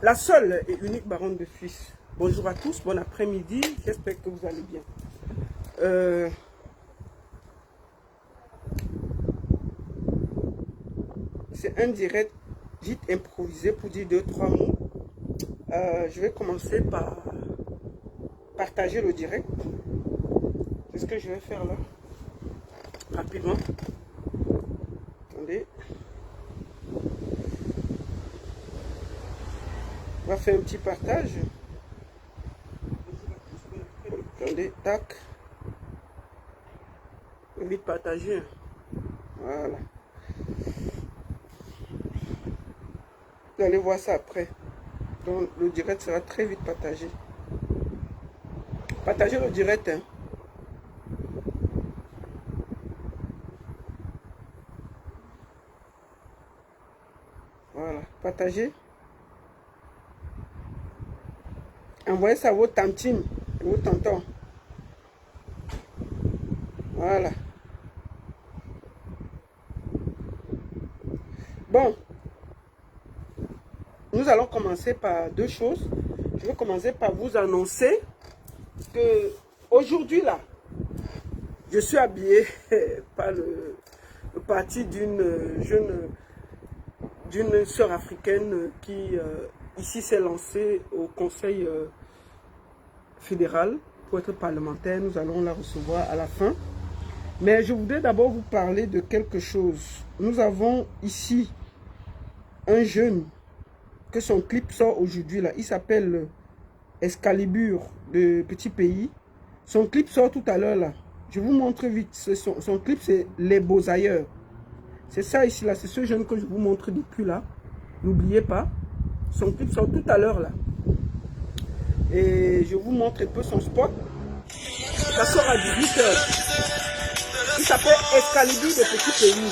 La seule et unique baronne de Suisse. Bonjour à tous, bon après-midi, j'espère que vous allez bien. C'est un direct vite improvisé pour dire 2-3 mots. Je vais commencer par partager le direct. C'est ce que je vais faire là, rapidement. Attendez. On va faire un petit partage. Attendez, tac. Vite partager. Voilà. Vous allez voir ça après. Donc le direct sera très vite partagé. Partagez le direct. Hein. Voilà. Partagez. Envoyez ça à vos tantines et vos tontons. Voilà. Bon. Nous allons commencer par deux choses. Je vais commencer par vous annoncer que aujourd'hui là, je suis habillé par le parti d'une sœur africaine qui ici s'est lancée au Conseil fédéral pour être parlementaire. Nous allons la recevoir à la fin. Mais je voudrais d'abord vous parler de quelque chose. Nous avons ici un jeune que son clip sort aujourd'hui là. Il s'appelle Excalibur de Petit Pays. Son clip sort tout à l'heure là. Je vous montre vite. Son clip c'est Les Beaux Ailleurs. C'est ça ici là. C'est ce jeune que je vous montre depuis là. N'oubliez pas. Son clip sort tout à l'heure là. Et je vous montre un peu son spot. Ça sort à 18 h. Il s'appelle Excalibur de Petit Pays.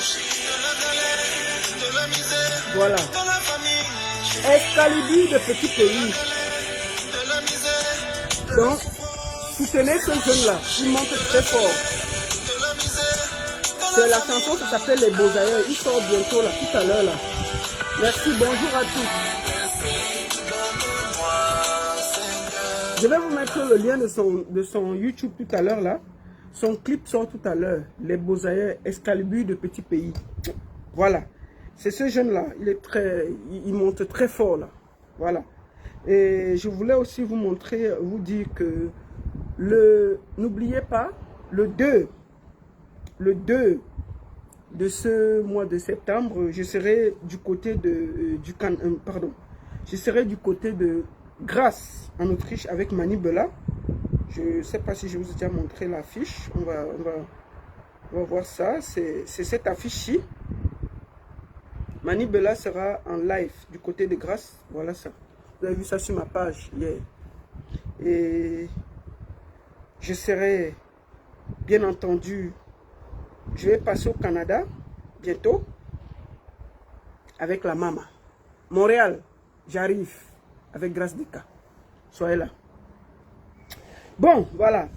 Voilà. Excalibur de Petit Pays. Donc, soutenez ce jeune-là. Il monte très fort. C'est la chanson qui s'appelle Les Beaux Ailleurs. Il sort bientôt là, tout à l'heure là. Merci, bonjour à tous. Je vais vous mettre le lien de son YouTube tout à l'heure là. Son clip sort tout à l'heure. Les Beaux Ailleurs, Excalibur de Petit Pays. Voilà. C'est ce jeune-là. Il monte très fort là. Voilà. Et je voulais aussi vous montrer, vous dire que n'oubliez pas, le 2 de ce mois de septembre, je serai du côté de je serai du côté de Grasse en Autriche avec Mani Bella. Je ne sais pas si je vous ai déjà montré l'affiche. On va voir ça. C'est cette affiche-ci. Mani Bella sera en live du côté de Grasse. Voilà ça. Vous avez vu ça sur ma page hier. Et je serai, bien entendu, je vais passer au Canada bientôt avec la maman. Montréal, j'arrive avec Grâce Deka. Soyez là. Bon, voilà.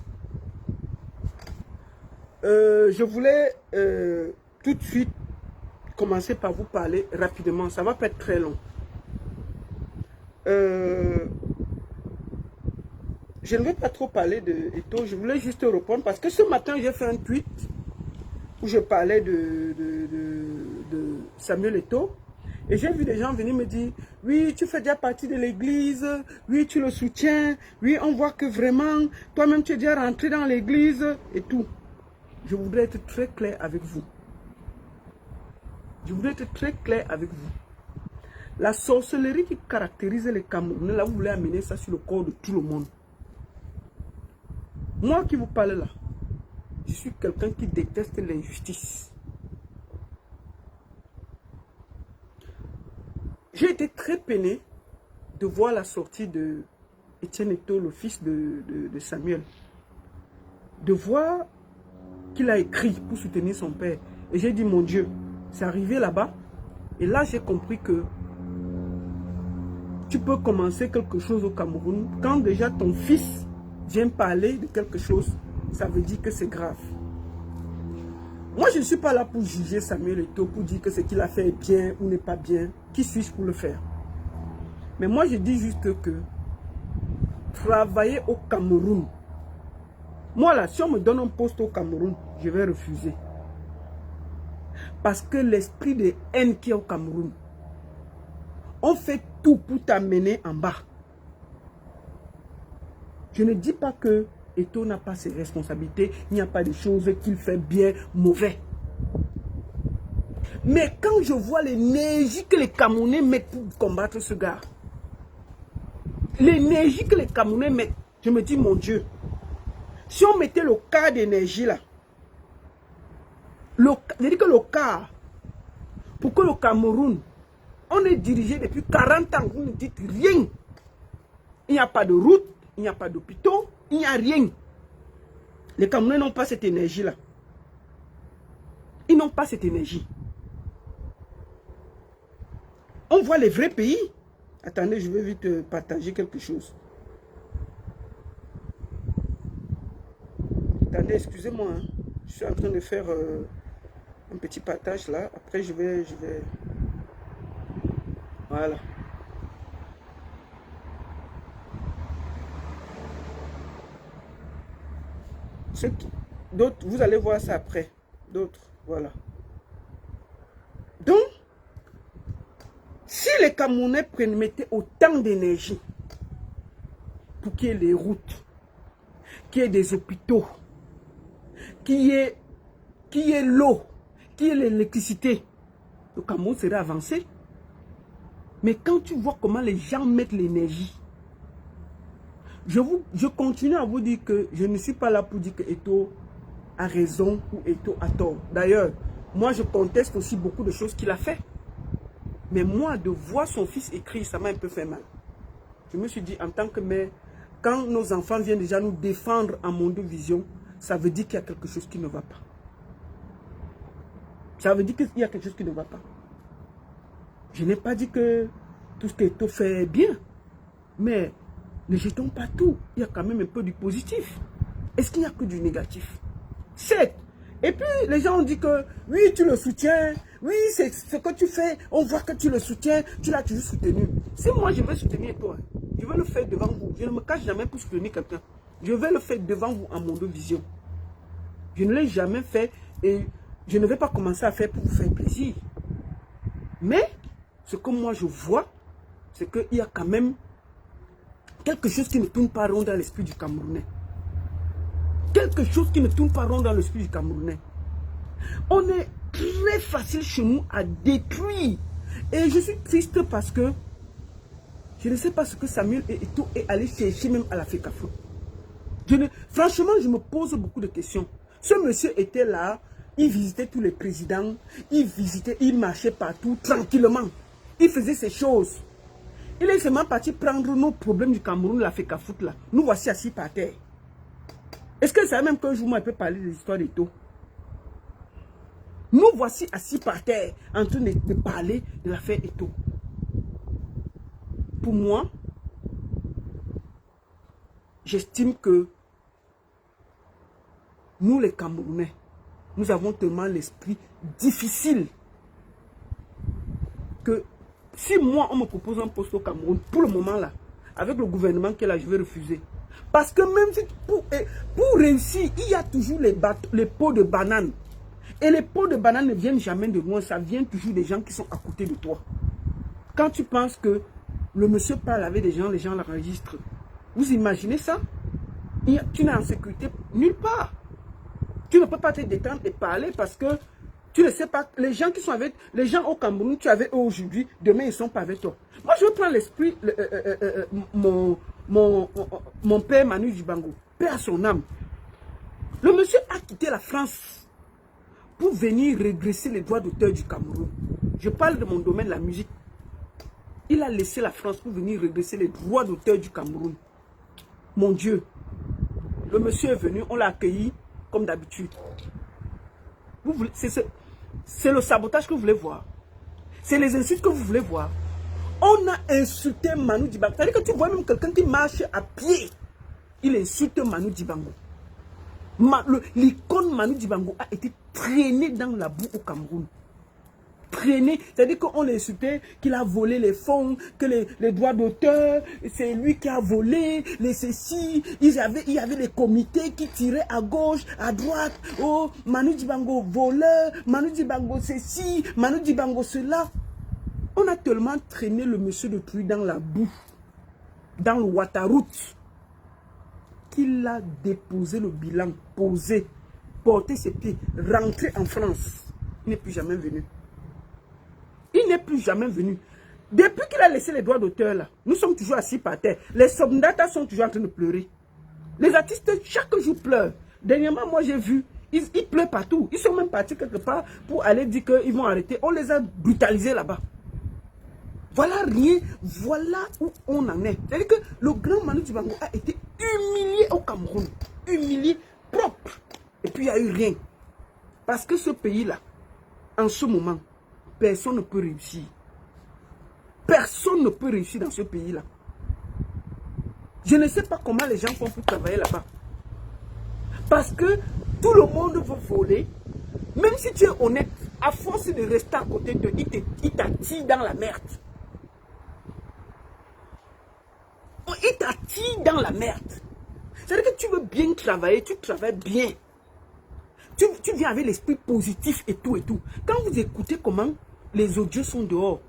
Je voulais tout de suite commencer par vous parler rapidement. Ça va pas être très long. Je ne vais pas trop parler de Eto'o. Je voulais juste répondre parce que ce matin, j'ai fait un tweet où je parlais de Samuel Eto'o. Et j'ai vu des gens venir me dire, oui, tu fais déjà partie de l'église, oui, tu le soutiens, oui, on voit que vraiment, toi-même, tu es déjà rentré dans l'église et tout. Je voudrais être très clair avec vous. Je voudrais être très clair avec vous. La sorcellerie qui caractérise les Camerounais, là, vous voulez amener ça sur le corps de tout le monde. Moi qui vous parle là, je suis quelqu'un qui déteste l'injustice. J'ai été très peiné de voir la sortie de Etienne Eto'o, le fils de Samuel. De voir qu'il a écrit pour soutenir son père. Et j'ai dit, mon Dieu, c'est arrivé là-bas. Et là, j'ai compris que tu peux commencer quelque chose au Cameroun. Quand déjà ton fils vient parler de quelque chose, ça veut dire que c'est grave. Moi, je ne suis pas là pour juger Samuel Eto'o, pour dire que ce qu'il a fait est bien ou n'est pas bien. Qui suis-je pour le faire? Mais moi, je dis juste que travailler au Cameroun, moi là, si on me donne un poste au Cameroun, je vais refuser. Parce que l'esprit de haine qui est au Cameroun, on fait tout pour t'amener en bas. Je ne dis pas que Eto'o n'a pas ses responsabilités, il n'y a pas de choses qu'il fait bien, mauvais. Mais quand je vois l'énergie que les Camerounais mettent pour combattre ce gars, l'énergie que les Camerounais mettent, je me dis, mon Dieu, si on mettait le quart d'énergie là, je dis que le quart, pour que le Cameroun, on est dirigé depuis 40 ans, vous ne dites rien. Il n'y a pas de route, il n'y a pas d'hôpitaux, il n'y a rien. Les Camerounais n'ont pas cette énergie-là. Ils n'ont pas cette énergie. On voit les vrais pays. Attendez, je vais vite partager quelque chose. Attendez, excusez-moi. Hein. Je suis en train de faire un petit partage là. Après, je vais... Voilà. D'autres, vous allez voir ça après. D'autres, voilà. Donc, si les Camerounais mettaient autant d'énergie pour qu'il y ait les routes, qu'il y ait des hôpitaux, qu'il y ait l'eau, qu'il y ait l'électricité, le Cameroun serait avancé. Mais quand tu vois comment les gens mettent l'énergie, je continue à vous dire que je ne suis pas là pour dire que Eto'o a raison ou Eto'o a tort. D'ailleurs, moi je conteste aussi beaucoup de choses qu'il a fait. Mais moi, de voir son fils écrire, ça m'a un peu fait mal. Je me suis dit, en tant que mère, quand nos enfants viennent déjà nous défendre en Mondovision, ça veut dire qu'il y a quelque chose qui ne va pas. Ça veut dire qu'il y a quelque chose qui ne va pas. Je n'ai pas dit que tout ce qu'Eto'o fait est bien. Mais ne jetons pas tout. Il y a quand même un peu du positif. Est-ce qu'il n'y a que du négatif? Certes. Et puis, les gens ont dit que, oui, tu le soutiens. Oui, c'est ce que tu fais. On voit que tu le soutiens. Tu l'as toujours soutenu. Si moi, je vais soutenir toi, je vais le faire devant vous. Je ne me cache jamais pour soutenir quelqu'un. Je vais le faire devant vous en Mondovision. Je ne l'ai jamais fait et je ne vais pas commencer à faire pour vous faire plaisir. Mais, ce que moi, je vois, c'est qu'il y a quand même quelque chose qui ne tourne pas rond dans l'esprit du Camerounais. Quelque chose qui ne tourne pas rond dans l'esprit du Camerounais. On est très facile chez nous à détruire. Et je suis triste parce que je ne sais pas ce que Samuel Eto'o est allé chercher même à la FECAFO. Franchement, je me pose beaucoup de questions. Ce monsieur était là, il visitait tous les présidents, il marchait partout tranquillement. Il faisait ses choses. Il est seulement parti prendre nos problèmes du Cameroun, la FECAFOOT là. Nous voici assis par terre. Est-ce que c'est même qu'un jour, moi, je peux parler de l'histoire d'Eto'o? Nous voici assis par terre, en train de parler de l'affaire Eto'o. Pour moi, j'estime que nous, les Camerounais, nous avons tellement l'esprit difficile que si moi, on me propose un poste au Cameroun, pour le moment là, avec le gouvernement qui est là, je vais refuser. Parce que même si pour réussir, il y a toujours les pots de bananes. Et les pots de bananes ne viennent jamais de loin, ça vient toujours des gens qui sont à côté de toi. Quand tu penses que le monsieur parle avec des gens, les gens l'enregistrent. Vous imaginez ça? Tu n'es en sécurité nulle part. Tu ne peux pas te détendre et parler parce que tu ne sais pas, les gens qui sont avec, les gens au Cameroun, tu avais aujourd'hui, demain ils ne sont pas avec toi. Moi je prends l'esprit, mon père Manu Dibango, père à son âme. Le monsieur a quitté la France pour venir régresser les droits d'auteur du Cameroun. Je parle de mon domaine, la musique. Il a laissé la France pour venir régresser les droits d'auteur du Cameroun. Mon Dieu, le monsieur est venu, on l'a accueilli comme d'habitude. C'est le sabotage que vous voulez voir. C'est les insultes que vous voulez voir. On a insulté Manu Dibango. C'est-à-dire que tu vois même quelqu'un qui marche à pied. Il insulte Manu Dibango. L'icône Manu Dibango a été traîné dans la boue au Cameroun. traîné, c'est-à-dire qu'on l'insultait, qu'il a volé les fonds, que les droits d'auteur, c'est lui qui a volé, les ceci, il y avait des comités qui tiraient à gauche, à droite, oh, Manu Dibango voleur, Manu Dibango ceci, Manu Dibango cela. On a tellement traîné le monsieur de Truy dans la boue, dans le Waterroute, qu'il a déposé le bilan, posé, porté ses pieds, rentré en France. Il n'est plus jamais venu. Il n'est plus jamais venu. Depuis qu'il a laissé les droits d'auteur là, nous sommes toujours assis par terre. Les soldats sont toujours en train de pleurer. Les artistes, chaque jour, pleurent. Dernièrement, moi, j'ai vu, ils pleurent partout. Ils sont même partis quelque part pour aller dire qu'ils vont arrêter. On les a brutalisés là-bas. Voilà rien, voilà où on en est. C'est-à-dire que le grand Manu Dibango a été humilié au Cameroun. Humilié, propre. Et puis, il n'y a eu rien. Parce que ce pays-là, en ce moment, personne ne peut réussir. Personne ne peut réussir dans ce pays-là. Je ne sais pas comment les gens font pour travailler là-bas. Parce que tout le monde veut voler. Même si tu es honnête, à force de rester à côté de lui, il t'attire dans la merde. Il t'attire dans la merde. C'est-à-dire que tu veux bien travailler, tu travailles bien. Tu viens avec l'esprit positif et tout et tout. Quand vous écoutez comment les audios sont dehors,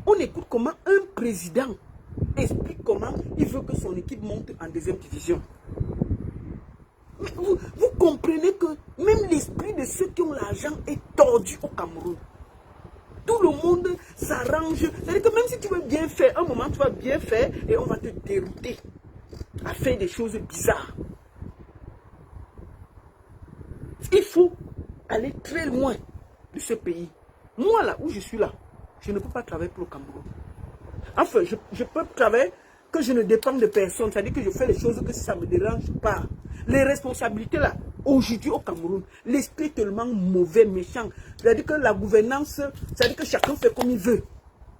on écoute comment un président explique comment il veut que son équipe monte en deuxième division. Mais vous comprenez que même l'esprit de ceux qui ont l'argent est tordu au Cameroun. Tout le monde s'arrange. C'est-à-dire que même si tu veux bien faire, un moment tu vas bien faire et on va te dérouter à faire des choses bizarres. Il faut aller très loin de ce pays. Moi, là où je suis là, je ne peux pas travailler pour le Cameroun. Enfin, je peux travailler que je ne dépends de personne. C'est-à-dire que je fais les choses que ça ne me dérange pas. Les responsabilités, là, aujourd'hui au Cameroun, l'esprit est tellement mauvais, méchant. C'est-à-dire que la gouvernance, c'est-à-dire que chacun fait comme il veut.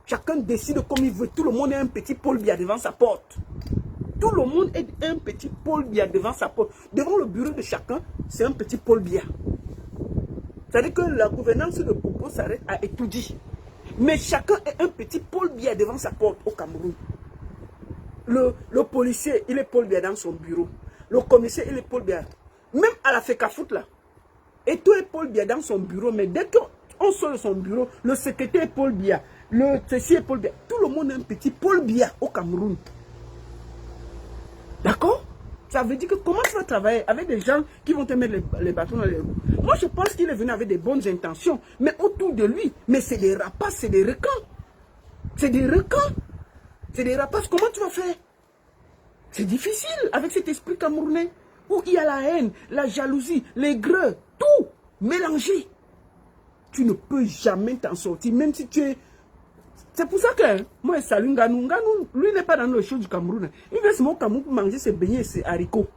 Chacun décide comme il veut. Tout le monde est un petit Paul Biya devant sa porte. Tout le monde est un petit Paul Biya devant sa porte. Devant le bureau de chacun, c'est un petit Paul Biya. C'est-à-dire que la gouvernance de Popo s'arrête à Etoudi. Mais chacun est un petit Paul Biya devant sa porte au Cameroun. Le policier, il est Paul Biya dans son bureau. Le commissaire, il est Paul Biya. Même à la FECAFOOT là. Et tout est Paul Biya dans son bureau. Mais dès qu'on sort de son bureau, le secrétaire est Paul Biya. Le ceci est Paul Biya. Tout le monde est un petit Paul Biya au Cameroun. D'accord? Ça veut dire que comment tu vas travailler avec des gens qui vont te mettre les bâtons dans les roues? Moi, je pense qu'il est venu avec des bonnes intentions. Mais autour de lui, mais c'est des rapaces, c'est des requins. C'est des requins. C'est des rapaces. Comment tu vas faire? C'est difficile avec cet esprit camerounais où il y a la haine, la jalousie, les greux, tout mélangé. Tu ne peux jamais t'en sortir, même si tu es... C'est pour ça que moi, je salue Nganou. Nganou, lui, n'est pas dans le show du Cameroun. Il vient au Cameroun pour manger ses beignets et ses haricots.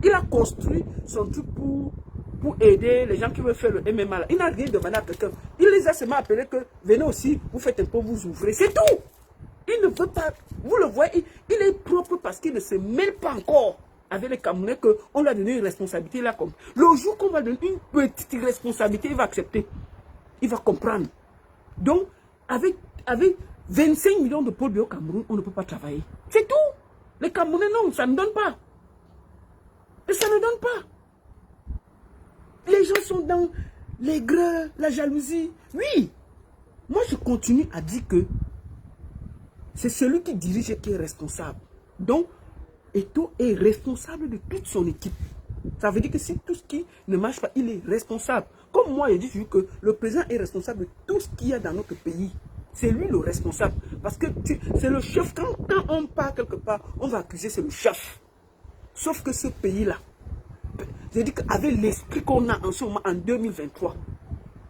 Il a construit son truc pour aider les gens qui veulent faire le MMA. Là. Il n'a rien demandé à quelqu'un. Il les a seulement appelés que venez aussi, vous faites un peu, vous ouvrez. C'est tout. Il ne veut pas. Vous le voyez, il est propre parce qu'il ne se mêle pas encore avec les Camerounais qu'on lui a donné une responsabilité là. Comme. Le jour qu'on va donner une petite responsabilité, il va accepter. Il va comprendre. Donc, avec 25 millions de Paul Biya au Cameroun, on ne peut pas travailler. C'est tout. Les Camerounais, non, ça ne donne pas. Et ça ne donne pas. Les gens sont dans les greux, la jalousie. Oui. Moi, je continue à dire que c'est celui qui dirige qui est responsable. Donc, Eto'o est responsable de toute son équipe. Ça veut dire que si tout ce qui ne marche pas, il est responsable. Comme moi, je dis toujours que le président est responsable de tout ce qu'il y a dans notre pays. C'est lui le responsable. Parce que c'est le chef. Quand on part quelque part, on va accuser, c'est le chef. Sauf que ce pays-là, je dis qu'avec l'esprit qu'on a en ce moment, en 2023,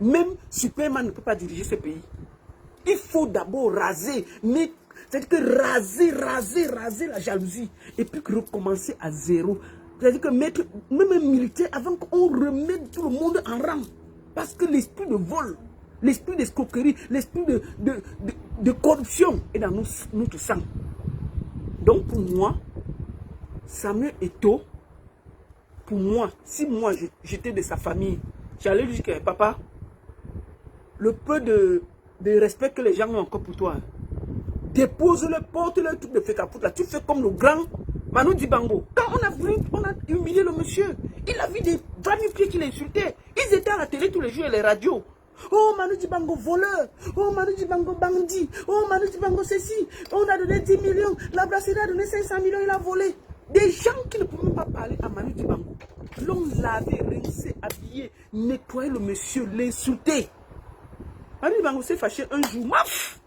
même Superman ne peut pas diriger ce pays. Il faut d'abord raser, mais c'est-à-dire que raser la jalousie. Et puis recommencer à zéro. C'est-à-dire que mettre même un militaire avant qu'on remette tout le monde en rang. Parce que l'esprit de vol, l'esprit d'escroquerie, l'esprit de corruption est dans notre sang. Donc pour moi, Samuel Eto'o, pour moi, si moi j'étais de sa famille, j'allais lui dire que papa, le peu de de respect que les gens ont encore pour toi. Dépose-le, porte-le, tout de Fekafut là. Tu fais comme le grand Manu Dibango. Quand on a voulu, on a humilié le monsieur. Il a vu des 20 000 pieds qui l'insultaient. Ils étaient à la télé tous les jours et les radios. Oh, Manu Dibango voleur. Oh, Manu Dibango bandit. Oh, Manu Dibango ceci. On a donné 10 millions. La brasserie a donné 500 millions, il a volé. Des gens qui ne pouvaient même pas parler à Manu Dibango. L'on l'avait rincé, habillé, nettoyé le monsieur, l'insulté. Manu Dibango s'est fâché un jour. Maf!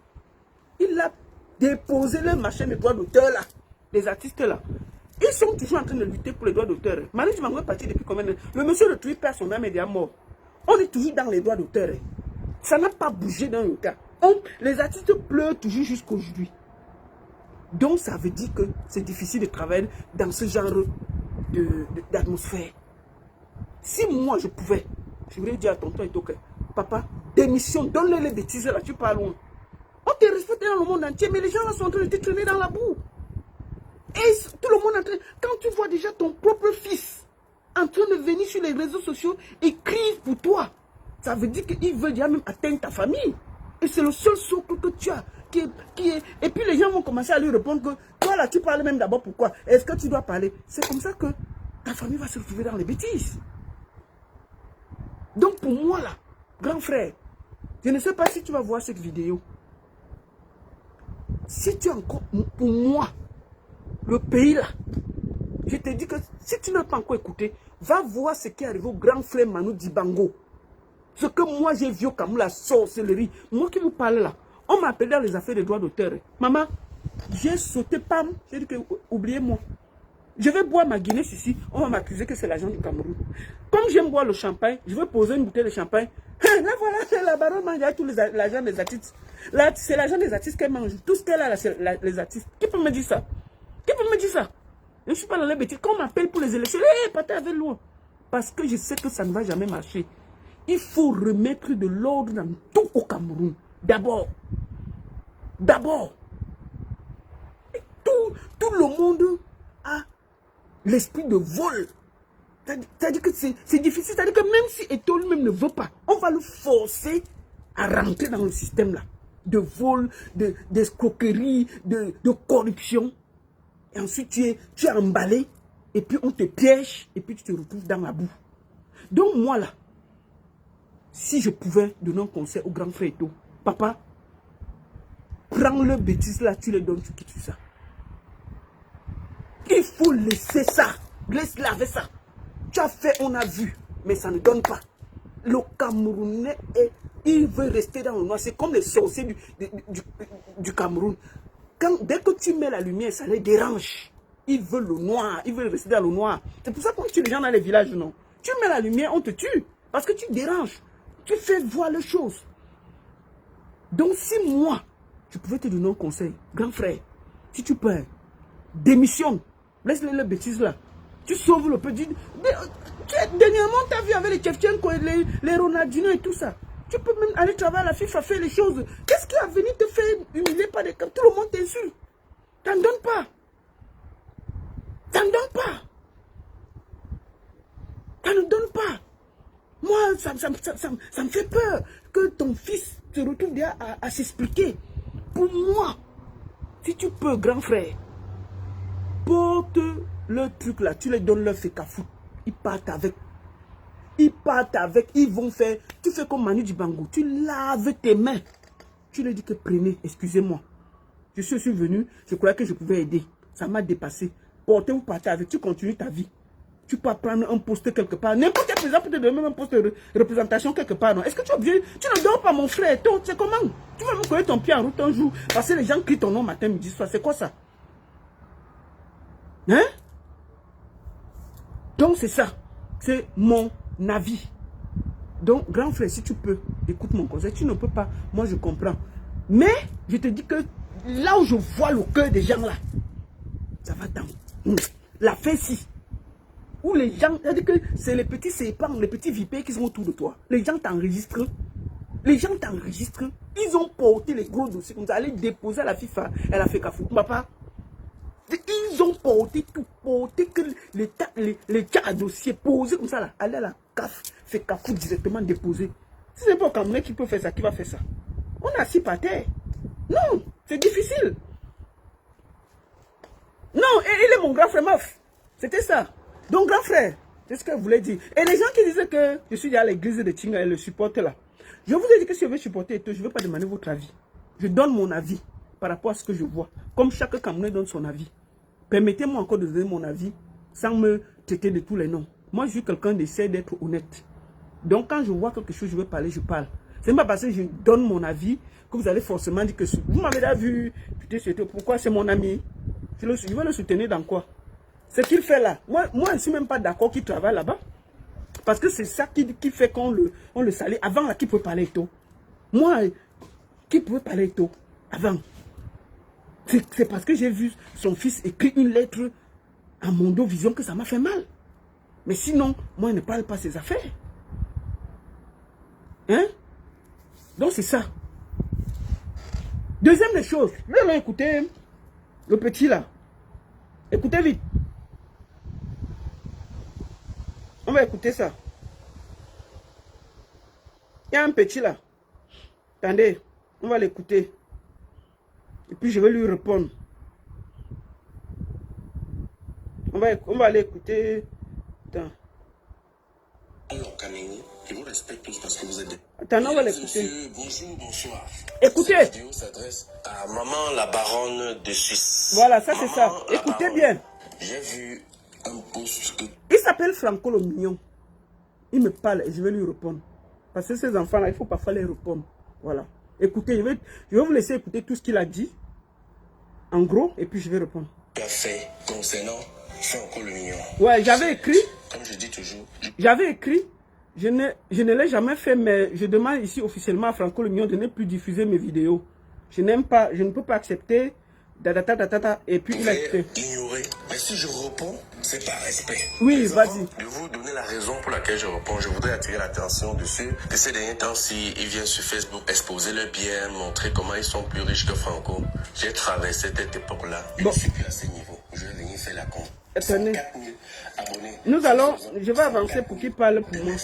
Il a déposé le machin de droits d'auteur là. Les artistes là. Ils sont toujours en train de lutter pour les droits d'auteur. Manu Dibango est parti depuis combien de temps? Le monsieur de Twitter perd son âme et est mort. On est toujours dans les droits d'auteur. Ça n'a pas bougé dans le cas. Les artistes pleurent toujours jusqu'aujourd'hui. Donc ça veut dire que c'est difficile de travailler dans ce genre d'atmosphère. Si moi je pouvais, je voudrais dire à tonton Etoke, papa, démission, donne-les les bêtises là, tu parles loin. On te respecte dans le monde entier, mais les gens là sont en train de te traîner dans la boue. Et tout le monde est en train, quand tu vois déjà ton propre fils en train de venir sur les réseaux sociaux et crier pour toi, ça veut dire qu'il veut déjà même atteindre ta famille. Et c'est le seul socle que tu as. Et puis les gens vont commencer à lui répondre que toi là tu parles même d'abord pourquoi. Est-ce que tu dois parler? C'est comme ça que ta famille va se retrouver dans les bêtises. Donc pour moi là, grand frère, je ne sais pas si tu vas voir cette vidéo. Si tu es encore, pour moi, le pays là, je te dis que si tu n'as pas encore écouté, va voir ce qui est arrivé au grand frère Manu Dibango. Ce que moi j'ai vu comme la sorcellerie. Moi qui vous parle là, on m'a appelé dans les affaires de droits d'auteur. Maman, j'ai sauté, pam, j'ai dit que oubliez-moi. Je vais boire ma Guinness ici, on va m'accuser que c'est l'agent du Cameroun. Comme j'aime boire le champagne, je vais poser une bouteille de champagne. Là voilà, la baronne mange avec tous l'agent des artistes. C'est l'agent des artistes qu'elle mange. Tout ce qu'elle a là, c'est les artistes. Qui peut me dire ça? Qui peut me dire ça? Je ne suis pas dans les bêtises. Quand on m'appelle pour les élections, partez avec loin. Parce que je sais que ça ne va jamais marcher. Il faut remettre de l'ordre dans tout au Cameroun. D'abord. D'abord. Tout le monde a l'esprit de vol. C'est-à-dire que c'est difficile. C'est-à-dire que même si Eto'o même ne veut pas, on va le forcer à rentrer dans le système là. De vol, d'escroquerie, de corruption. Et ensuite tu es emballé. Et puis on te piège. Et puis tu te retrouves dans la boue. Donc moi là, si je pouvais donner un conseil au grand frère Eto'o, papa, prends le bêtise là, tu le donnes, tu quittes ça. Il faut laisser ça. Laisse-le avec ça. Tu as fait, on a vu, mais ça ne donne pas. Le Camerounais, il veut rester dans le noir. C'est comme les sorciers du Cameroun. Dès que tu mets la lumière, ça les dérange. Ils veulent le noir, ils veulent rester dans le noir. C'est pour ça qu'on tue les gens dans les villages, non? Tu mets la lumière, on te tue. Parce que tu déranges. Tu fais voir les choses. Donc si moi, je pouvais te donner un conseil, grand frère, si tu peux, démissionne. Laisse-les les bêtises là. Tu sauves le petit. Dernièrement, tu as vu avec les Tchèvchenko, les Ronaldinho et tout ça. Tu peux même aller travailler à la FIFA, faire les choses. Qu'est-ce qui a venu te faire humilier par des... Tout le monde t'insulte. T'en donnes pas. T'en donnes pas. T'en ne donnes pas. Moi, ça me fait peur que ton fils se retrouve déjà à s'expliquer. Pour moi, si tu peux, grand frère, porte le truc là, tu les donnes leur Fekafut. Ils partent avec. Ils partent avec, ils vont faire. Tu fais comme Manu Dibango, tu laves tes mains. Tu leur dis que prenez, excusez-moi. Je suis venu, je croyais que je pouvais aider. Ça m'a dépassé. Portez, vous partez avec, tu continues ta vie. Tu peux prendre un poste quelque part. N'importe quel président peut te donner même un poste de représentation quelque part. Est-ce que tu es obligé? Tu ne dors pas, mon frère. C'est comment? Tu vas me coller ton pied en route un jour parce que les gens crient ton nom matin, midi, soir. C'est quoi ça? Hein? Donc c'est ça. C'est mon avis. Donc, grand frère, si tu peux, écoute mon conseil. Tu ne peux pas, moi je comprends. Mais, je te dis que là où je vois le cœur des gens là, ça va dans la fesse. Où les gens, c'est-à-dire que c'est les petits sépans, les petits vipers qui sont autour de toi. Les gens t'enregistrent. Les gens t'enregistrent. Ils ont porté les gros dossiers comme ça. Aller déposer à la FIFA. Elle a fait Fekafut. Papa. Ils ont porté tout. Porté que les cas à dossier posés comme ça là. Aller à la CAF. Fekafut directement déposé. Si c'est pas un Camerounais qui peut faire ça, qui va faire ça? On est assis par terre. Non, c'est difficile. Non, il est mon grand frère, meuf. C'était ça. Donc, grand frère, c'est ce que je voulais dire. Et les gens qui disaient que je suis à l'église de Tinga et le supporte là. Je vous ai dit que si je veux supporter, je ne veux pas demander votre avis. Je donne mon avis par rapport à ce que je vois. Comme chaque Camerounais donne son avis. Permettez-moi encore de donner mon avis sans me traiter de tous les noms. Moi, je suis quelqu'un qui essaie d'être honnête. Donc, quand je vois quelque chose, je veux parler, je parle. C'est pas parce que je donne mon avis que vous allez forcément dire que vous m'avez déjà vu. Putain, pourquoi c'est mon ami? Je vais le soutenir dans quoi? Ce qu'il fait là. Moi, je ne suis même pas d'accord qu'il travaille là-bas. Parce que c'est ça qui fait qu'on le salue. Avant, là, qui pouvait parler tout. Moi, qui pouvait parler tout avant. C'est parce que j'ai vu son fils écrire une lettre à Mondo Vision que ça m'a fait mal. Mais sinon, moi, je ne parle pas ses affaires. Hein? Donc, c'est ça. Deuxième des choses, nous allons écouter le petit là. Écoutez vite. On va écouter ça. Il y a un petit là. Attendez, on va l'écouter. Et puis je vais lui répondre. On va aller écouter. Attends. Je vous respecte tous parce que vous êtes des... Attends, on va l'écouter. Bonjour, bonsoir. Écoutez. Cette vidéo s'adresse à maman la baronne de Suisse. Voilà, ça c'est ça. Écoutez bien. J'ai vu un post que... Il s'appelle Franco le Mignon. Il me parle et je vais lui répondre. Parce que ces enfants-là, il faut parfois les répondre. Voilà. Écoutez, je vais vous laisser écouter tout ce qu'il a dit. En gros, et puis je vais répondre. Tu as fait concernant Franco le Mignon. Ouais, j'avais écrit. Comme je dis toujours. J'avais écrit. Je ne l'ai jamais fait, mais je demande ici officiellement à Franco le Mignon de ne plus diffuser mes vidéos. Je n'aime pas, je ne peux pas accepter. Et puis il a écrit. Ignorer. Mais si je réponds, c'est par respect. Oui, vas-y. De vous donner la raison pour laquelle je réponds, je voudrais attirer l'attention dessus. De ces derniers temps-ci, ils viennent sur Facebook exposer leurs biens, montrer comment ils sont plus riches que Franco. J'ai traversé cette époque-là. Je ne suis plus à ce niveau. Je vais venir faire la compte. Attendez. 4000 abonnés. Nous allons, je vais avancer pour qu'il parle pour moi.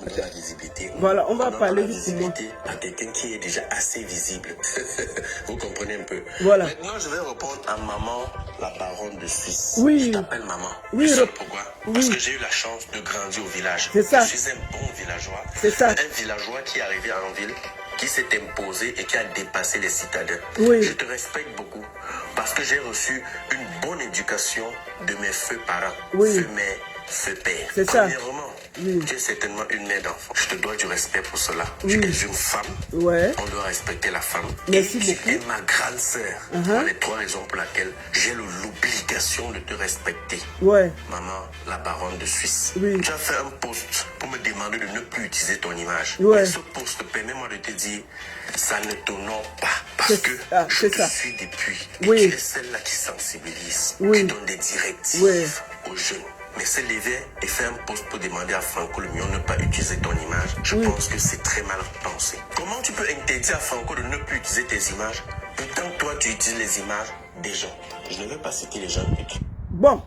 On donne la visibilité. Voilà, on va parler la du pour moi. à quelqu'un qui est déjà assez visible. Vous comprenez un peu. Voilà. Maintenant, je vais répondre à maman, la baronne de Suisse. Oui. Je t'appelle maman. Oui. Pourquoi? Parce que j'ai eu la chance de grandir au village. C'est ça. Je suis un bon villageois. C'est ça. Un villageois qui est arrivé en ville, qui s'est imposé et qui a dépassé les citadins. Oui. Je te respecte beaucoup parce que j'ai reçu une bonne éducation de mes feux parents. Oui. Feux mères, feux pères. C'est ça. Premièrement, oui. tu es certainement une mère d'enfant. Je te dois du respect pour cela. Oui. Tu es une femme. Ouais. On doit respecter la femme. Merci et beaucoup. tu es ma grande sœur. Voilà les 3 raisons pour lesquelles j'ai l'obligation de te respecter. Ouais. Maman, la baronne de Suisse. Oui. Tu as fait un post pour me demander de ne plus utiliser ton image. Ouais. Et ce post, permets-moi de te dire, ça ne t'honore pas. Parce que je te suis depuis. Et oui. tu es celle-là qui sensibilise, oui. qui donne des directives aux jeunes. Mais se lever et faire un post pour demander à Franco le Mignon de ne pas utiliser ton image, je pense que c'est très mal pensé. Comment tu peux interdire à Franco de ne plus utiliser tes images, pourtant toi tu utilises les images des gens? Je ne vais pas citer les gens que tu... Bon,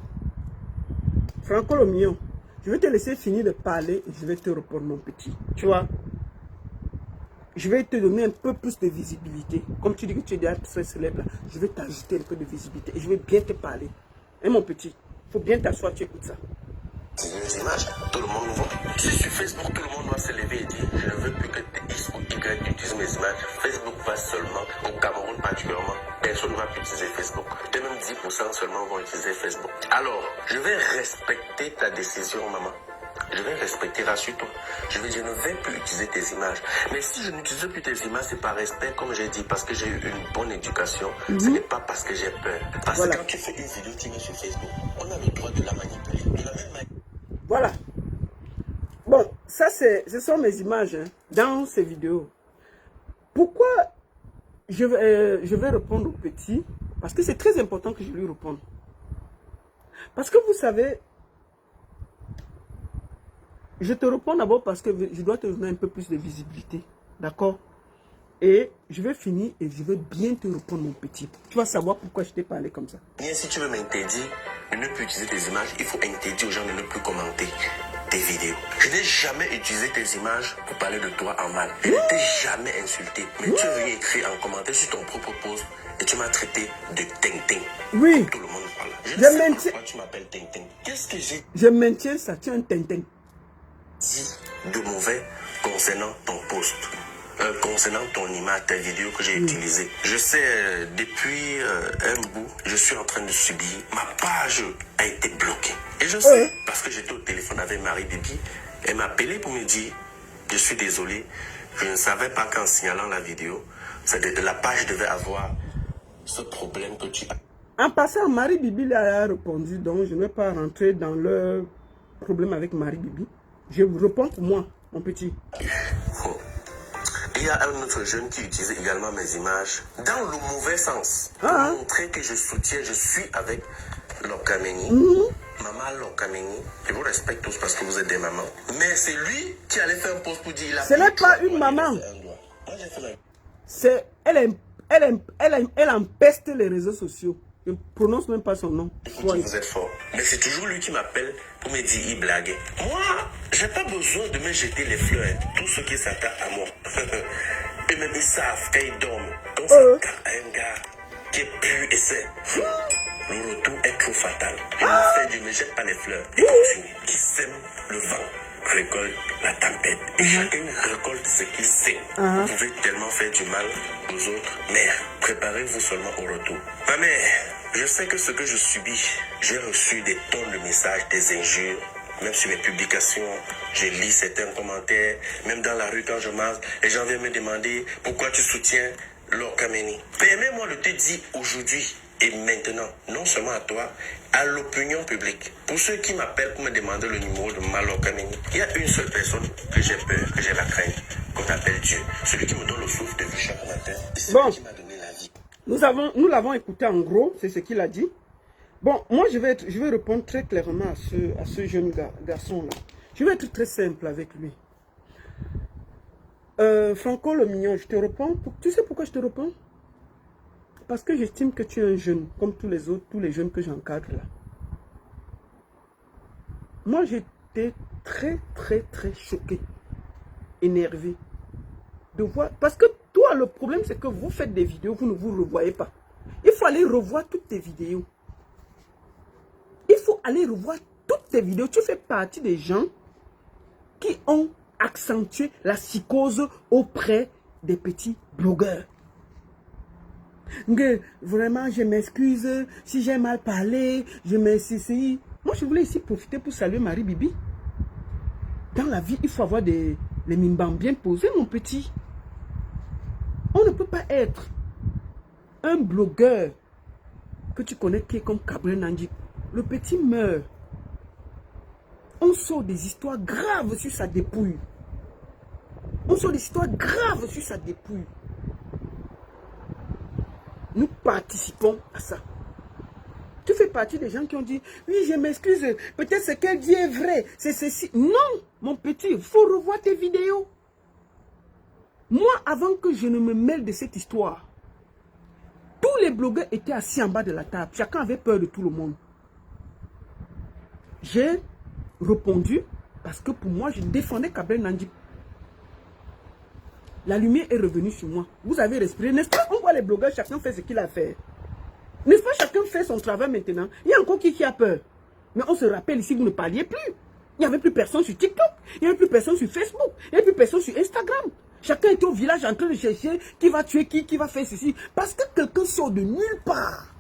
Franco le Mignon, je vais te laisser finir de parler et je vais te répondre mon petit. Tu vois, je vais te donner un peu plus de visibilité. Comme tu dis que tu es déjà très célèbre, là, je vais t'ajouter un peu de visibilité et je vais bien te parler. Hein mon petit? Il faut bien t'asseoir, tu écoutes ça. Les images, tout le monde nous voit. Si sur Facebook, tout le monde doit se lever et dire je ne veux plus que X ou Y utilisent mes images. Facebook va seulement, au Cameroun particulièrement, personne ne va plus utiliser Facebook. Et même 10% seulement vont utiliser Facebook. Alors, je vais respecter ta décision, maman. Je vais respecter, rassure-toi. Je ne vais plus utiliser tes images. Mais si je n'utilise plus tes images, c'est par respect, comme j'ai dit, parce que j'ai eu une bonne éducation. Ce n'est pas parce que j'ai peur. Parce que quand tu fais une vidéo, tu mets sur Facebook, on a le droit de la manipuler. De la même manière. Voilà. Bon, ça ce sont mes images hein, dans ces vidéos. Pourquoi je vais répondre au petit? Parce que c'est très important que je lui réponde. Parce que vous savez, je te réponds d'abord parce que je dois te donner un peu plus de visibilité. D'accord? Et je vais finir et je vais bien te répondre, mon petit. Tu vas savoir pourquoi je t'ai parlé comme ça. Bien, si tu veux m'interdire de ne plus utiliser tes images, il faut interdire aux gens de ne plus commenter. tes vidéos. Je n'ai jamais utilisé tes images pour parler de toi en mal. Je ne t'ai jamais insulté. Mais tu es venu écrire en commentaire sur ton propre post et tu m'as traité de Ting-Ting. Oui. Comme tout le monde parle. Je ne sais pas pourquoi tu m'appelles Ting-Ting. Qu'est-ce que j'ai Je maintiens ça, tu es un Tintin. dit de mauvais concernant ton post, concernant ton image, ta vidéo que j'ai utilisée. Je sais, depuis un bout, je suis en train de subir. Ma page a été bloquée. Et je sais, parce que j'étais au téléphone avec Marie Bibi, elle m'a appelé pour me dire, je suis désolé, je ne savais pas qu'en signalant la vidéo, la page devait avoir ce problème que tu as. En passant, Marie Bibi a répondu, donc je ne vais pas rentrer dans le problème avec Marie Bibi. Je vous réponds pour moi, mon petit. Oh. Il y a un autre jeune qui utilise également mes images dans le mauvais sens. Pour montrer que je soutiens, je suis avec Lokameni. Maman Lokameni, je vous respecte tous parce que vous êtes des mamans. Mais c'est lui qui allait faire un post pour dire... Ce n'est pas une maman. C'est, elle empeste les réseaux sociaux. Je ne prononce même pas son nom. Vous êtes fort. Mais c'est toujours lui qui m'appelle pour me dire il blague. Moi, j'ai pas besoin de me jeter les fleurs. Tous ceux qui s'attachent à moi. Et même ils savent quand ils dorment. Quand on s'attaque à un gars qui est pur et sain, le retour est trop fatal. Je ne me jette pas les fleurs. Et continue. Qui sème le vent récolte la tempête. Et chacun récolte ce qu'il sait. Vous pouvez tellement faire du mal aux autres, mais préparez-vous seulement au retour. Ma mère, je sais que ce que je subis, j'ai reçu des tonnes de messages, des injures. Même sur mes publications, je lis certains commentaires. Même dans la rue, quand je marche, les gens viennent me demander pourquoi tu soutiens Lokameni. Permets-moi de te dire aujourd'hui et maintenant, non seulement à toi, à l'opinion publique. Pour ceux qui m'appellent pour me demander le numéro de ma Lokameni, il y a une seule personne que j'ai peur, que j'ai la crainte, qu'on appelle Dieu. Celui qui me donne le souffle de vie chaque matin. C'est celui qui m'a donné la vie. Nous l'avons écouté en gros, c'est ce qu'il a dit. Bon, moi je vais répondre très clairement à ce jeune garçon-là. Je vais être très simple avec lui. Franco le mignon, je te réponds. Tu sais pourquoi je te réponds? Parce que j'estime que tu es un jeune, comme tous les autres, tous les jeunes que j'encadre là. Moi j'étais très choqué, énervé de voir. Parce que toi, le problème c'est que vous faites des vidéos, vous ne vous revoyez pas. Il faut aller revoir toutes tes vidéos. Il faut aller revoir toutes tes vidéos. Tu fais partie des gens qui ont accentué la psychose auprès des petits blogueurs. Vraiment, je m'excuse si j'ai mal parlé, je m'excuse. Moi, je voulais ici profiter pour saluer Marie Bibi. Dans la vie, il faut avoir les mimbams bien posés, mon petit. On ne peut pas être un blogueur que tu connais qui est comme Gabriel Nandi. Le petit meurt. On sort des histoires graves sur sa dépouille. On sort des histoires graves sur sa dépouille. Nous participons à ça. Tu fais partie des gens qui ont dit, oui, je m'excuse, peut-être ce qu'elle dit est vrai, c'est ceci. Non, mon petit, il faut revoir tes vidéos. Moi, avant que je ne me mêle de cette histoire, tous les blogueurs étaient assis en bas de la table. Chacun avait peur de tout le monde. J'ai répondu parce que pour moi, je défendais Gabriel Nandi. La lumière est revenue sur moi. Vous avez respiré, n'est-ce pas? On voit les blogueurs, chacun fait ce qu'il a fait. N'est-ce pas? Chacun fait son travail maintenant. Il y a encore qui a peur. Mais on se rappelle ici, vous ne parliez plus. Il n'y avait plus personne sur TikTok. Il n'y avait plus personne sur Facebook. Il n'y avait plus personne sur Instagram. Chacun était au village en train de chercher qui va tuer qui va faire ceci. Parce que quelqu'un sort de nulle part.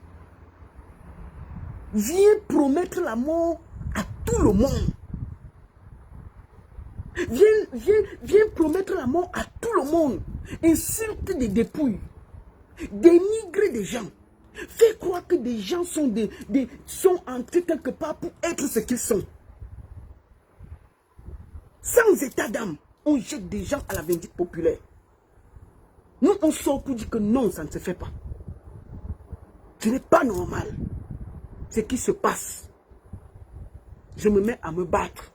Vient promettre la mort à tout le monde. Viens promettre la mort à tout le monde. Insulte des dépouilles. Dénigrer des gens. Faire croire que des gens sont, sont entrés quelque part pour être ce qu'ils sont. Sans état d'âme, on jette des gens à la vindicte populaire. Nous, on sort pour dire que non, ça ne se fait pas. Ce n'est pas normal. Ce qui se passe. Je me mets à me battre.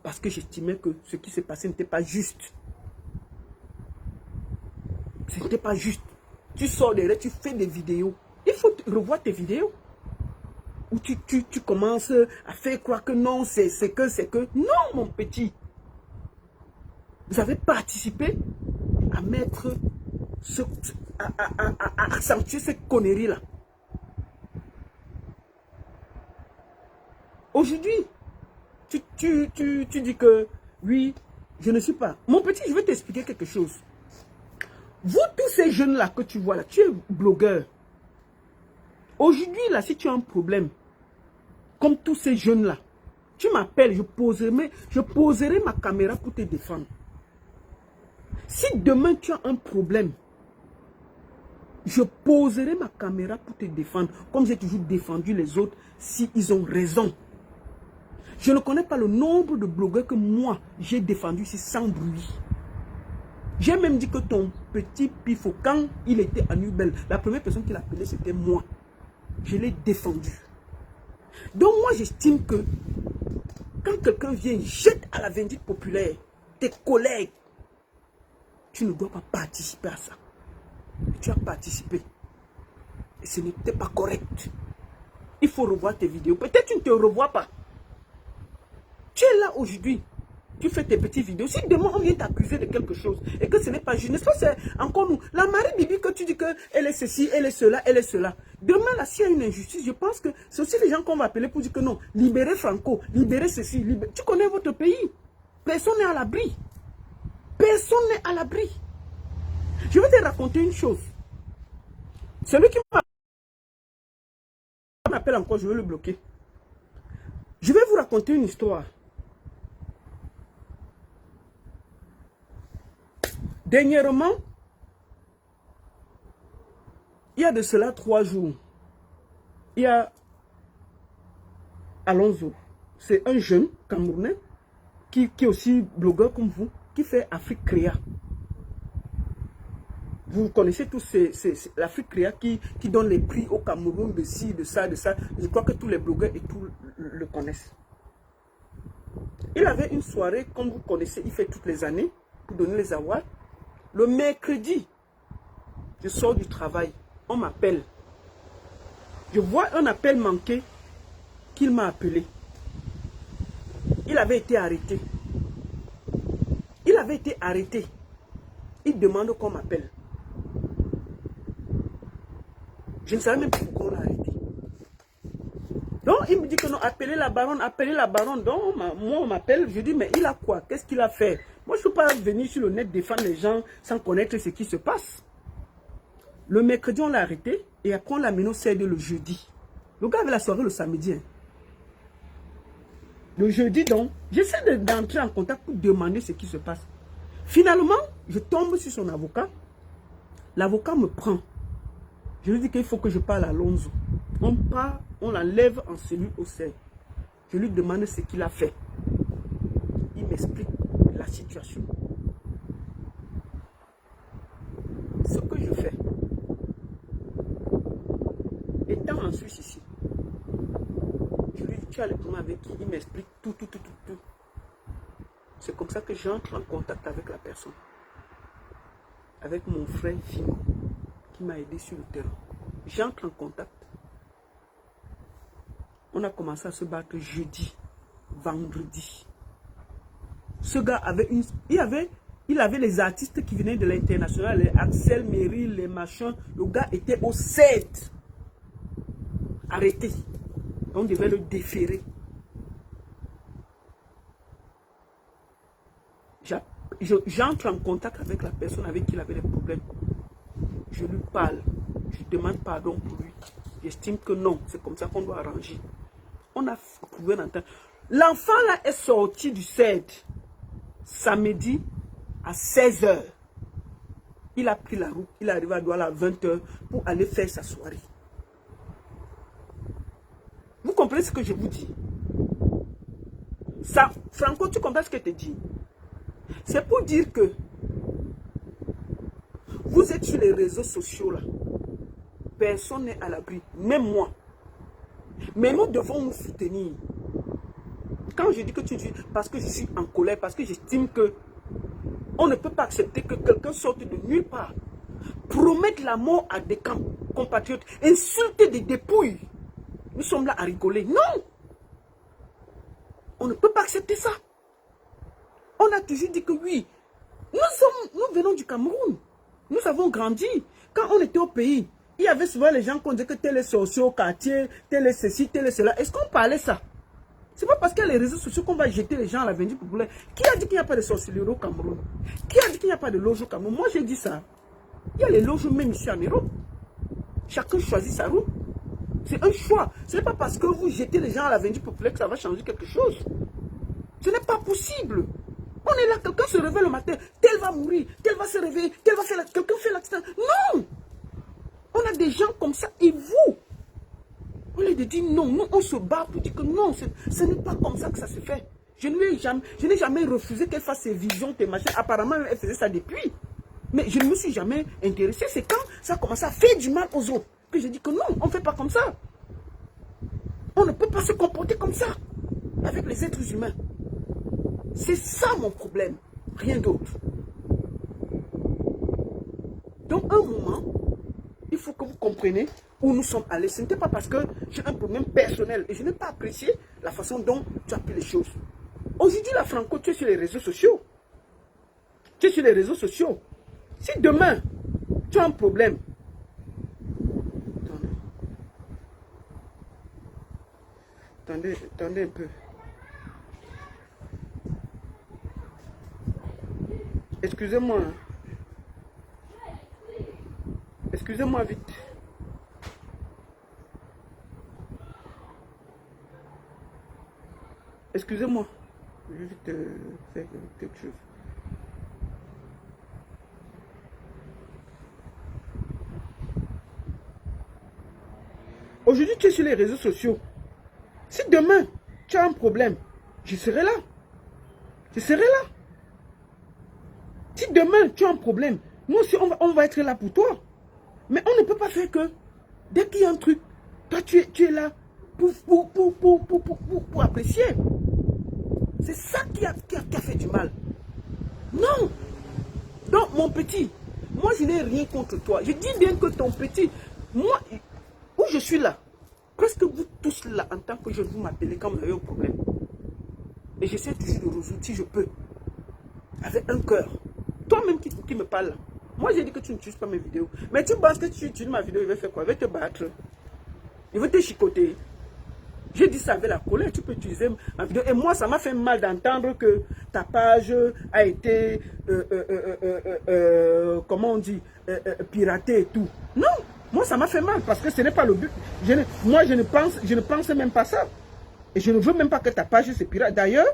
Parce que j'estimais que ce qui s'est passé n'était pas juste. Ce n'était pas juste. Tu sors derrière, tu fais des vidéos. Il faut revoir tes vidéos. Où où tu commences à faire croire que non, c'est que. Non, mon petit. Vous avez participé à mettre, à accentuer cette connerie-là. Aujourd'hui, tu dis que, oui, je ne suis pas. Mon petit, je vais t'expliquer quelque chose. Vous, tous ces jeunes-là que tu vois là, tu es blogueur. Aujourd'hui, là, si tu as un problème, comme tous ces jeunes-là, tu m'appelles, je poserai ma caméra pour te défendre. Si demain tu as un problème, je poserai ma caméra pour te défendre, comme j'ai toujours défendu les autres, s'ils ont raison. Je ne connais pas le nombre de blogueurs que moi, j'ai défendu ici sans bruit. J'ai même dit que ton petit pifo, quand il était à Nubel, la première personne qui l'appelait, c'était moi. Je l'ai défendu. Donc moi, j'estime que quand quelqu'un vient, jette à la vindicte populaire tes collègues, tu ne dois pas participer à ça. Tu as participé. Et ce n'était pas correct. Il faut revoir tes vidéos. Peut-être tu ne te revois pas. Tu es là aujourd'hui. Tu fais tes petites vidéos. Si demain on vient t'accuser de quelque chose et que ce n'est pas juste, n'est-ce pas, c'est encore nous. La Marie Bibi que tu dis qu'elle est ceci, elle est cela, elle est cela. Demain là, s'il y a une injustice, je pense que c'est aussi les gens qu'on va appeler pour dire que non, libérez Franco, libérez ceci, Tu connais votre pays. Personne n'est à l'abri. Personne n'est à l'abri. Je vais te raconter une chose. Celui qui m'appelle encore, je vais le bloquer. Je vais vous raconter une histoire. Dernièrement, il y a de cela 3 jours, il y a Alonso. C'est un jeune Camerounais qui est aussi blogueur comme vous, qui fait Afrique Créa. Vous connaissez tous l'Afrique Créa qui donne les prix au Cameroun de ci, de ça, de ça. Je crois que tous les blogueurs et tout le connaissent. Il avait une soirée, comme vous connaissez, il fait toutes les années, pour donner les awards. Le mercredi, je sors du travail, on m'appelle. Je vois un appel manqué qu'il m'a appelé. Il avait été arrêté. Il avait été arrêté. Il demande qu'on m'appelle. Je ne savais même pas pourquoi on l'a arrêté. Donc, il me dit que non, appelez la baronne, appelez la baronne. Donc, moi, on m'appelle, je dis, mais il a quoi? Qu'est-ce qu'il a fait? Moi, je ne peux pas venir sur le net défendre les gens sans connaître ce qui se passe. Le mercredi, on l'a arrêté et après, on l'a mené au CED le jeudi. Le gars avait la soirée le samedi. Hein. Le jeudi, donc, j'essaie d'entrer en contact pour demander ce qui se passe. Finalement, je tombe sur son avocat. L'avocat me prend. Je lui dis qu'il faut que je parle à Alonso. On part, on l'enlève en cellule au CED. Je lui demande ce qu'il a fait. Il m'explique la situation. Ce que je fais, étant en Suisse ici, je lui dis, tu as le problème avec qui? Il m'explique tout. C'est comme ça que j'entre en contact avec la personne. Avec mon frère Fimo, qui m'a aidé sur le terrain. J'entre en contact. On a commencé à se battre jeudi, vendredi. Ce gars avait il avait les artistes qui venaient de l'international, les Axel, Meryl, les machins. Le gars était au 7. Arrêté. On devait le déférer. J'entre en contact avec la personne avec qui il avait des problèmes. Je lui parle. Je demande pardon pour lui. J'estime que non, c'est comme ça qu'on doit arranger. On a trouvé un entente. L'enfant là est sorti du CED samedi à 16 h. Il a pris la route. Il est arrivé à Douala à 20 h pour aller faire sa soirée. Vous comprenez ce que je vous dis? Ça, Franco, tu comprends ce que je te dis? C'est pour dire que vous êtes sur les réseaux sociaux là. Personne n'est à l'abri, même moi. Mais nous devons nous soutenir. Quand je dis que tu dis, parce que je suis en colère, parce que j'estime que on ne peut pas accepter que quelqu'un sorte de nulle part, promettre la mort à des compatriotes, insulter des dépouilles, nous sommes là à rigoler. Non! On ne peut pas accepter ça. On a toujours dit que oui, nous venons du Cameroun. Nous avons grandi. Quand on était au pays, il y avait souvent les gens qui disaient que tel est sorcier au quartier, tel est ceci, tel est cela. Est-ce qu'on parlait ça? C'est pas parce qu'il y a les réseaux sociaux qu'on va jeter les gens à la Vendée populaire. Qui a dit qu'il n'y a pas de sorcellerie au Cameroun? Qui a dit qu'il n'y a pas de loge au Cameroun? Moi, j'ai dit ça. Il y a les loges même ici en Europe. Chacun choisit sa route. C'est un choix. Ce n'est pas parce que vous jetez les gens à la Vendée populaire que ça va changer quelque chose. Ce n'est pas possible. On est là, quelqu'un se réveille le matin, tel va mourir, tel va se réveiller, tel va faire quelqu'un fait l'accident. Non! On a des gens comme ça et vous, on les dit non, nous on se bat pour dire que non, ce n'est pas comme ça que ça se fait. Je n'ai jamais refusé qu'elle fasse ses visions, tes machins. Apparemment, elle faisait ça depuis. Mais je ne me suis jamais intéressé. C'est quand ça a commencé à faire du mal aux autres que j'ai dit que non, on ne fait pas comme ça. On ne peut pas se comporter comme ça avec les êtres humains. C'est ça mon problème, rien d'autre. Donc, un moment, il faut que vous compreniez où nous sommes allés. Ce n'était pas parce que j'ai un problème personnel et je n'ai pas apprécié la façon dont tu as pris les choses. Aujourd'hui, la Franco, tu es sur les réseaux sociaux. Tu es sur les réseaux sociaux. Si demain, tu as un problème, attendez un peu. Excusez-moi. Excusez-moi vite. Excusez-moi. Je vais vite faire quelque chose. Aujourd'hui, tu es sur les réseaux sociaux. Si demain, tu as un problème, je serai là. Je serai là. Si demain, tu as un problème, nous aussi, on va être là pour toi. Mais on ne peut pas faire que, dès qu'il y a un truc, toi, tu es là pour apprécier. C'est ça qui a fait du mal. Non. Donc, mon petit, moi, je n'ai rien contre toi. Je dis bien que ton petit, moi, où je suis là, presque vous tous là, en tant que jeune, vous m'appelez quand vous avez un problème. Et j'essaie toujours de résoudre si je peux. Avec un cœur. Toi-même qui me parle là. Moi, j'ai dit que tu n'utilises pas mes vidéos. Mais tu penses que tu utilises ma vidéo, il va faire quoi? Il va te battre. Il va te chicoter. J'ai dit ça avec la colère. Tu peux utiliser ma vidéo. Et moi, ça m'a fait mal d'entendre que ta page a été, comment on dit, piratée et tout. Non, moi, ça m'a fait mal parce que ce n'est pas le but. Moi, je ne pense même pas ça. Et je ne veux même pas que ta page se pirate. D'ailleurs,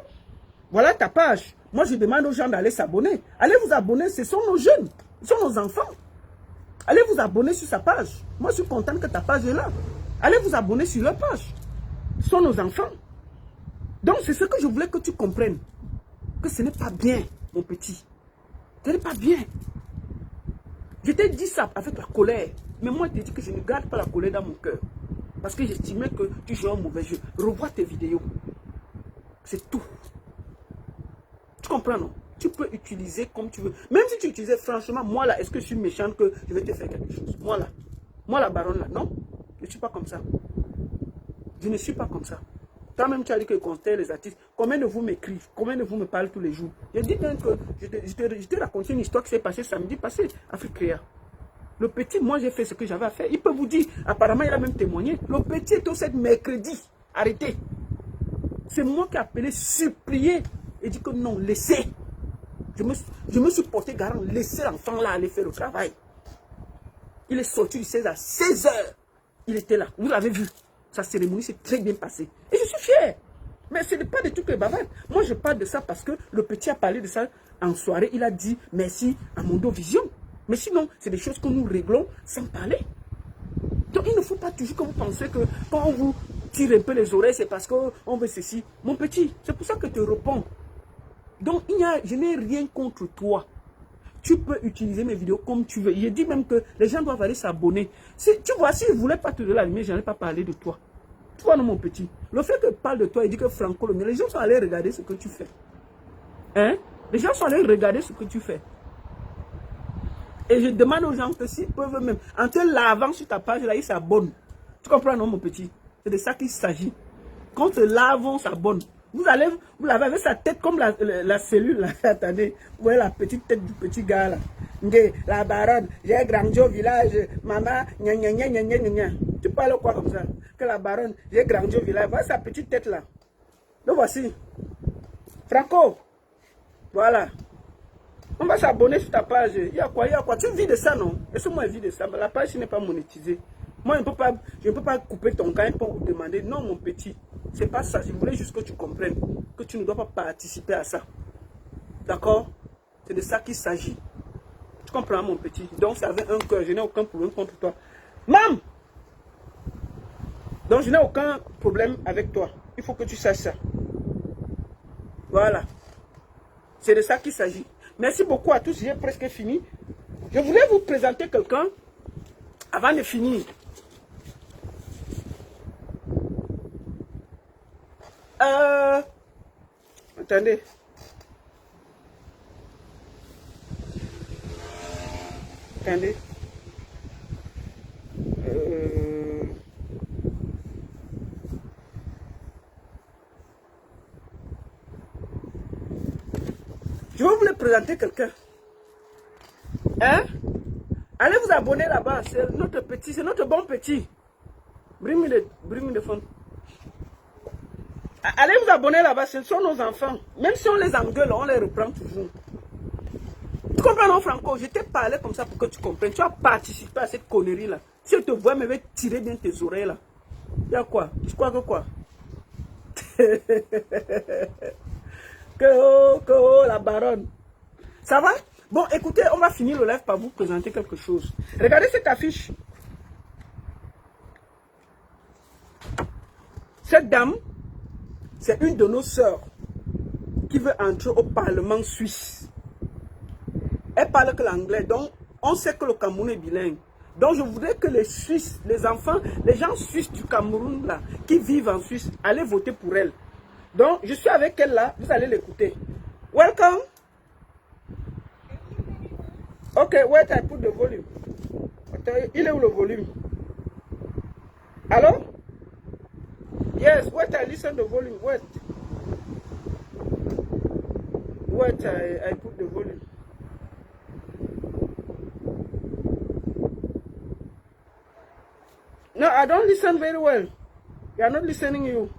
voilà ta page. Moi, je demande aux gens d'aller s'abonner. Allez vous abonner, ce sont nos jeunes. Ce sont nos enfants. Allez vous abonner sur sa page. Moi, je suis content que ta page est là. Allez vous abonner sur leur page. Ce sont nos enfants. Donc, c'est ce que je voulais que tu comprennes. Que ce n'est pas bien, mon petit. Ce n'est pas bien. Je t'ai dit ça avec la colère. Mais moi, je t'ai dit que je ne garde pas la colère dans mon cœur. Parce que j'estimais que tu jouais un mauvais jeu. Revois tes vidéos. C'est tout. Tu comprends, non? Tu peux utiliser comme tu veux. Même si tu utilisais franchement, moi là, est-ce que je suis méchante que je vais te faire quelque chose? Moi là. Moi la baronne là. Non. Je ne suis pas comme ça. Je ne suis pas comme ça. Toi-même, tu as dit que constate les artistes. Combien de vous m'écrivent? Combien de vous me parlent tous les jours? Je dis bien que je te raconte une histoire qui s'est passée samedi passé, Afrique Créa. Le petit, moi j'ai fait ce que j'avais à faire. Il peut vous dire, apparemment il a même témoigné. Le petit est au 7 mercredi. Arrêtez. C'est moi qui ai appelé, supplié. Et dit que non, laissez. Je me suis porté garant. Laissez l'enfant là aller faire le travail. Il est sorti du 16 à 16 h. Il était là. Vous l'avez vu. Sa cérémonie s'est très bien passée. Et je suis fier. Mais ce n'est pas du tout que bavard. Moi, je parle de ça parce que le petit a parlé de ça en soirée. Il a dit merci à Mondo Vision. Mais sinon, c'est des choses que nous réglons sans parler. Donc, il ne faut pas toujours que vous pensez que quand on vous tire un peu les oreilles, c'est parce qu'on veut ceci. Mon petit, c'est pour ça que je te réponds. Donc, je n'ai rien contre toi. Tu peux utiliser mes vidéos comme tu veux. Je dis même que les gens doivent aller s'abonner. Tu vois, si je ne voulais pas te donner la lumière, je n'allais pas parler de toi. Tu vois, non, mon petit. Le fait que je parle de toi, il dit que Franco, les gens sont allés regarder ce que tu fais. Hein? Les gens sont allés regarder ce que tu fais. Et je demande aux gens que s'ils peuvent même, en te lavant sur ta page, là, ils s'abonnent. Tu comprends, non, mon petit? C'est de ça qu'il s'agit. Quand on se lave, on s'abonne. Vous l'avez avec sa tête comme la cellule, là. Attendez, vous voyez la petite tête du petit gars, là. La baronne, j'ai grandi au village, maman, gna gna gna gna gna gna. Tu parles quoi comme ça? Que la baronne, j'ai grandi au village. Voilà sa petite tête, là. Le voici. Franco. Voilà. On va s'abonner sur ta page. Il y a quoi? Tu vis de ça, non? Est-ce que moi, je vis de ça? Mais la page n'est pas monétisée. Moi, je ne peux pas couper ton gain pour vous demander. Non, mon petit. C'est pas ça. Je voulais juste que tu comprennes que tu ne dois pas participer à ça. D'accord? C'est de ça qu'il s'agit. Tu comprends, mon petit? Donc, c'est avec un cœur. Je n'ai aucun problème contre toi. Mam! Donc, je n'ai aucun problème avec toi. Il faut que tu saches ça. Voilà. C'est de ça qu'il s'agit. Merci beaucoup à tous. J'ai presque fini. Je voulais vous présenter quelqu'un avant de finir. Attendez. Attendez. Je vais vous présenter quelqu'un. Hein? Allez vous abonner là-bas. C'est notre petit, c'est notre bon petit. Bring me the phone. Allez vous abonner là-bas, ce sont nos enfants. Même si on les engueule, on les reprend toujours. Tu comprends, non, Franco? Je t'ai parlé comme ça pour que tu comprennes. Tu as participé à cette connerie-là. Si je te vois, je vais tirer bien tes oreilles là. Il y a quoi? Tu crois que quoi? que oh, la baronne. Ça va? Bon, écoutez, on va finir le live par vous présenter quelque chose. Regardez cette affiche. Cette dame, c'est une de nos sœurs qui veut entrer au Parlement suisse. Elle parle que l'anglais, donc on sait que le Cameroun est bilingue. Donc je voudrais que les Suisses, les enfants, les gens suisses du Cameroun là, qui vivent en Suisse, allez voter pour elle. Donc je suis avec elle là, vous allez l'écouter. Welcome. Ok, wait, I put the volume. Il est où le volume? Allô? Yes, wait, I listen the volume. Wait. Wait, I put the volume. No, I don't listen very well. You are not listening you.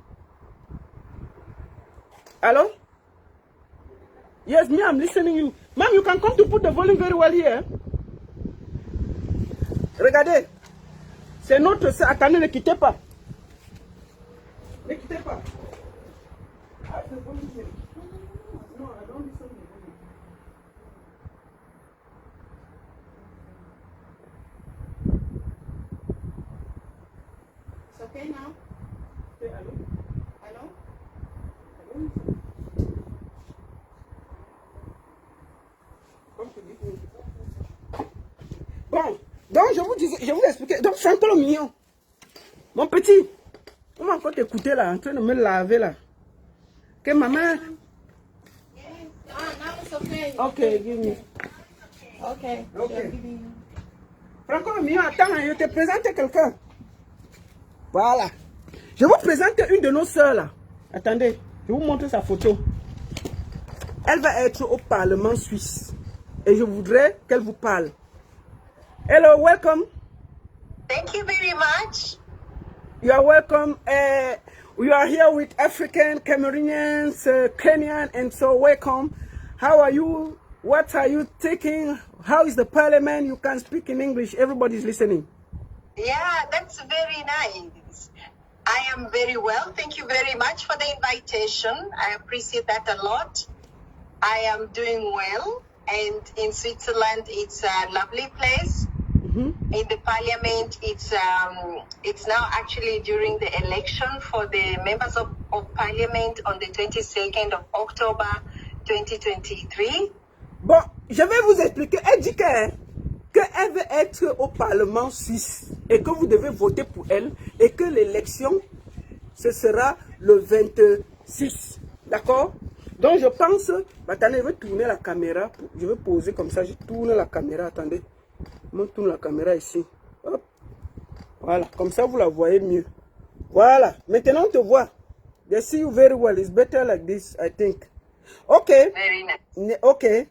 Hello? Yes, me, I'm listening you. Ma'am, you can come to put the volume very well here. Regardez. C'est notre... Attendez, ne quittez pas. Ne quittez pas. Ah, c'est bon. No, I don't listen to the volume. It's okay now? Okay, hello? Hello? Hello? Bon, donc je vous disais, je vous expliquais. Donc Franco le mignon, mon petit, on va encore t'écouter là, en train de me laver là. Que maman. Yes. Ah, now it's okay. Ok, give me. Okay. Okay. They're giving you. Franco le mignon, attends, je te présente quelqu'un. Voilà. Je vous présente une de nos sœurs là. Attendez, je vous montre sa photo. Elle va être au Parlement suisse. Et je voudrais qu'elle vous parle. Hello, welcome. Thank you very much. You are welcome. We are here with African, Cameroonians, Kenyan, and so welcome. How are you? What are you thinking? How is the parliament? You can speak in English. Everybody's listening. Yeah, that's very nice. I am very well. Thank you very much for the invitation. I appreciate that a lot. I am doing well. And in Switzerland, it's a lovely place. In the parliament, it's now actually during the election for the members of parliament on the 22nd of October 2023. Bon, je vais vous expliquer. Elle dit qu'elle veut être au Parlement suisse et que vous devez voter pour elle et que l'élection, ce sera le 26. D'accord? Donc je pense, attendez, je vais tourner la caméra. Je vais poser comme ça, je tourne la caméra, attendez. Je tourne la caméra ici. Hop. Voilà, comme ça vous la voyez mieux. Voilà. Maintenant, on te voit. They see you very well. It's better like this, I think. Okay. Very nice. Okay.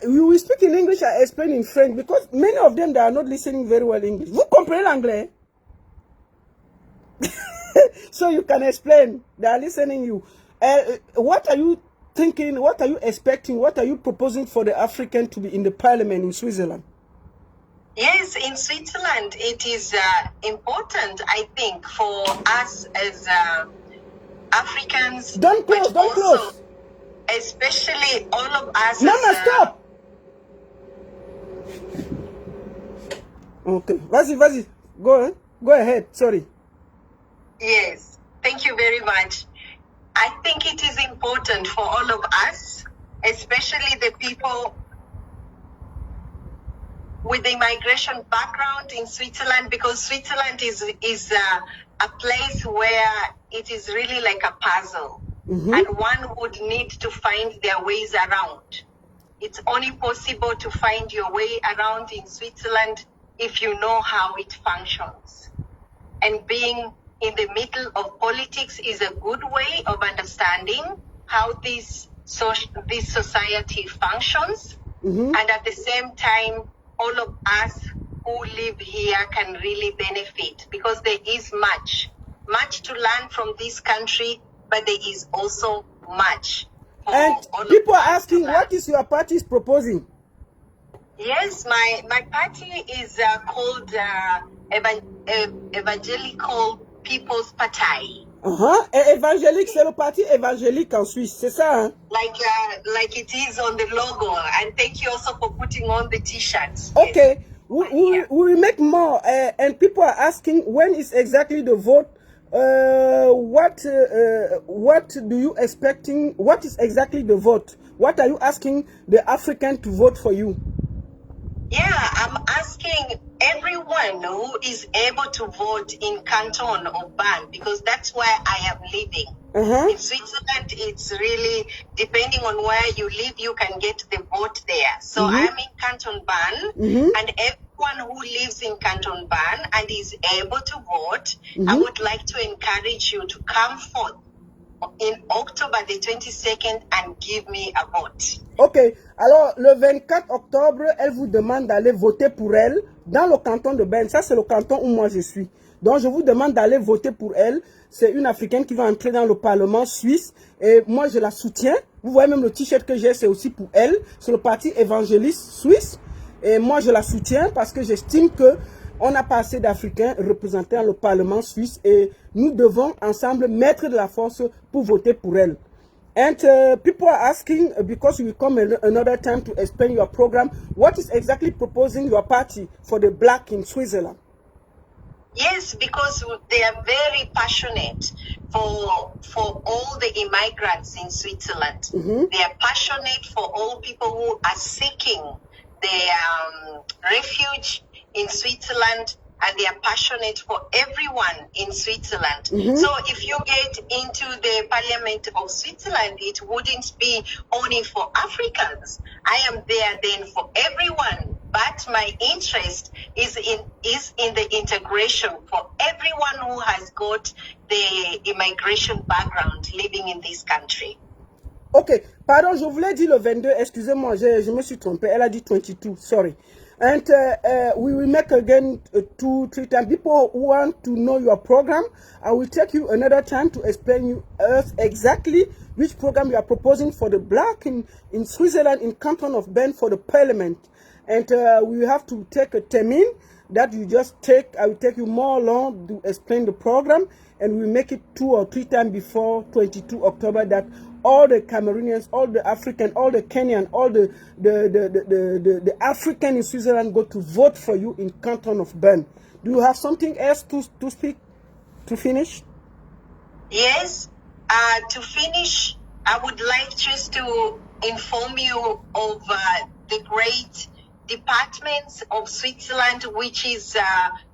We will speak in English, I explain in French, because many of them, they are not listening very well English. Vous comprenez l'anglais? So you can explain. They are listening you. What are you thinking? What are you expecting? What are you proposing for the African to be in the parliament in Switzerland? Yes, in Switzerland, it is important, I think, for us as Africans. Don't close, but don't also, close. especially all of us. Mama, as, stop. Okay, vas-y. Go ahead. Sorry. Yes, thank you very much. I think it is important for all of us, especially the people with the migration background in Switzerland, because Switzerland is a place where it is really like a puzzle, and one would need to find their ways around. It's only possible to find your way around in Switzerland if you know how it functions. And being in the middle of politics is a good way of understanding how this society functions. And at the same time, all of us who live here can really benefit, because there is much to learn from this country, but there is also much. And people are asking, what is your party's proposing? Yes, my party is called Evangelical People's Party. Et évangélique, c'est le parti évangélique en Suisse, c'est ça, hein? Like it is on the logo. And thank you also for putting on the t-shirts. Okay, Yes. we will make more. And people are asking, when is exactly the vote? What do you expecting? What is exactly the vote? What are you asking the African to vote for you? Yeah, I'm asking everyone who is able to vote in Canton of Bern, because that's where I am living. In Switzerland, it's really, depending on where you live, you can get the vote there. So I'm in Canton Bern, and everyone who lives in Canton Bern and is able to vote, I would like to encourage you to come forth in October the 22nd and give me a vote. Ok, alors le 24 octobre, elle vous demande d'aller voter pour elle dans le canton de Berne. Ça, c'est le canton où moi je suis. Donc, je vous demande d'aller voter pour elle. C'est une Africaine qui va entrer dans le Parlement suisse. Et moi, je la soutiens. Vous voyez même le t-shirt que j'ai, c'est aussi pour elle. C'est le parti évangéliste suisse. Et moi, je la soutiens parce que j'estime que on n'a pas assez d'Africains représentés dans le Parlement suisse. Et nous devons ensemble mettre de la force pour voter pour elle. And people are asking, because you will come another time to explain your program, what is exactly proposing your party for the black in Switzerland? Yes, because they are very passionate for all the immigrants in Switzerland. They are passionate for all people who are seeking their refuge in Switzerland, and they are passionate for everyone in Switzerland. So if you get into the Parliament of Switzerland, it wouldn't be only for Africans. I am there then for everyone. But my interest is in the integration for everyone who has got the immigration background living in this country. Ok, pardon, je voulais dire le 22, excusez-moi, je me suis trompé, elle a dit 22, sorry. And we will make again 2-3 times. People who want to know your program, I will take you another time to explain you us exactly which program you are proposing for the black in Switzerland, in Canton of Bern for the parliament. And we will have to take a termin that you just take. I will take you more long to explain the program, and we will make it 2 or 3 times before 22 October that all the Cameroonians, all the African, all the Kenyan, all the African in Switzerland go to vote for you in Canton of Bern. Do you have something else to speak, to finish? Yes. To finish, I would like just to inform you of the great departments of Switzerland, which is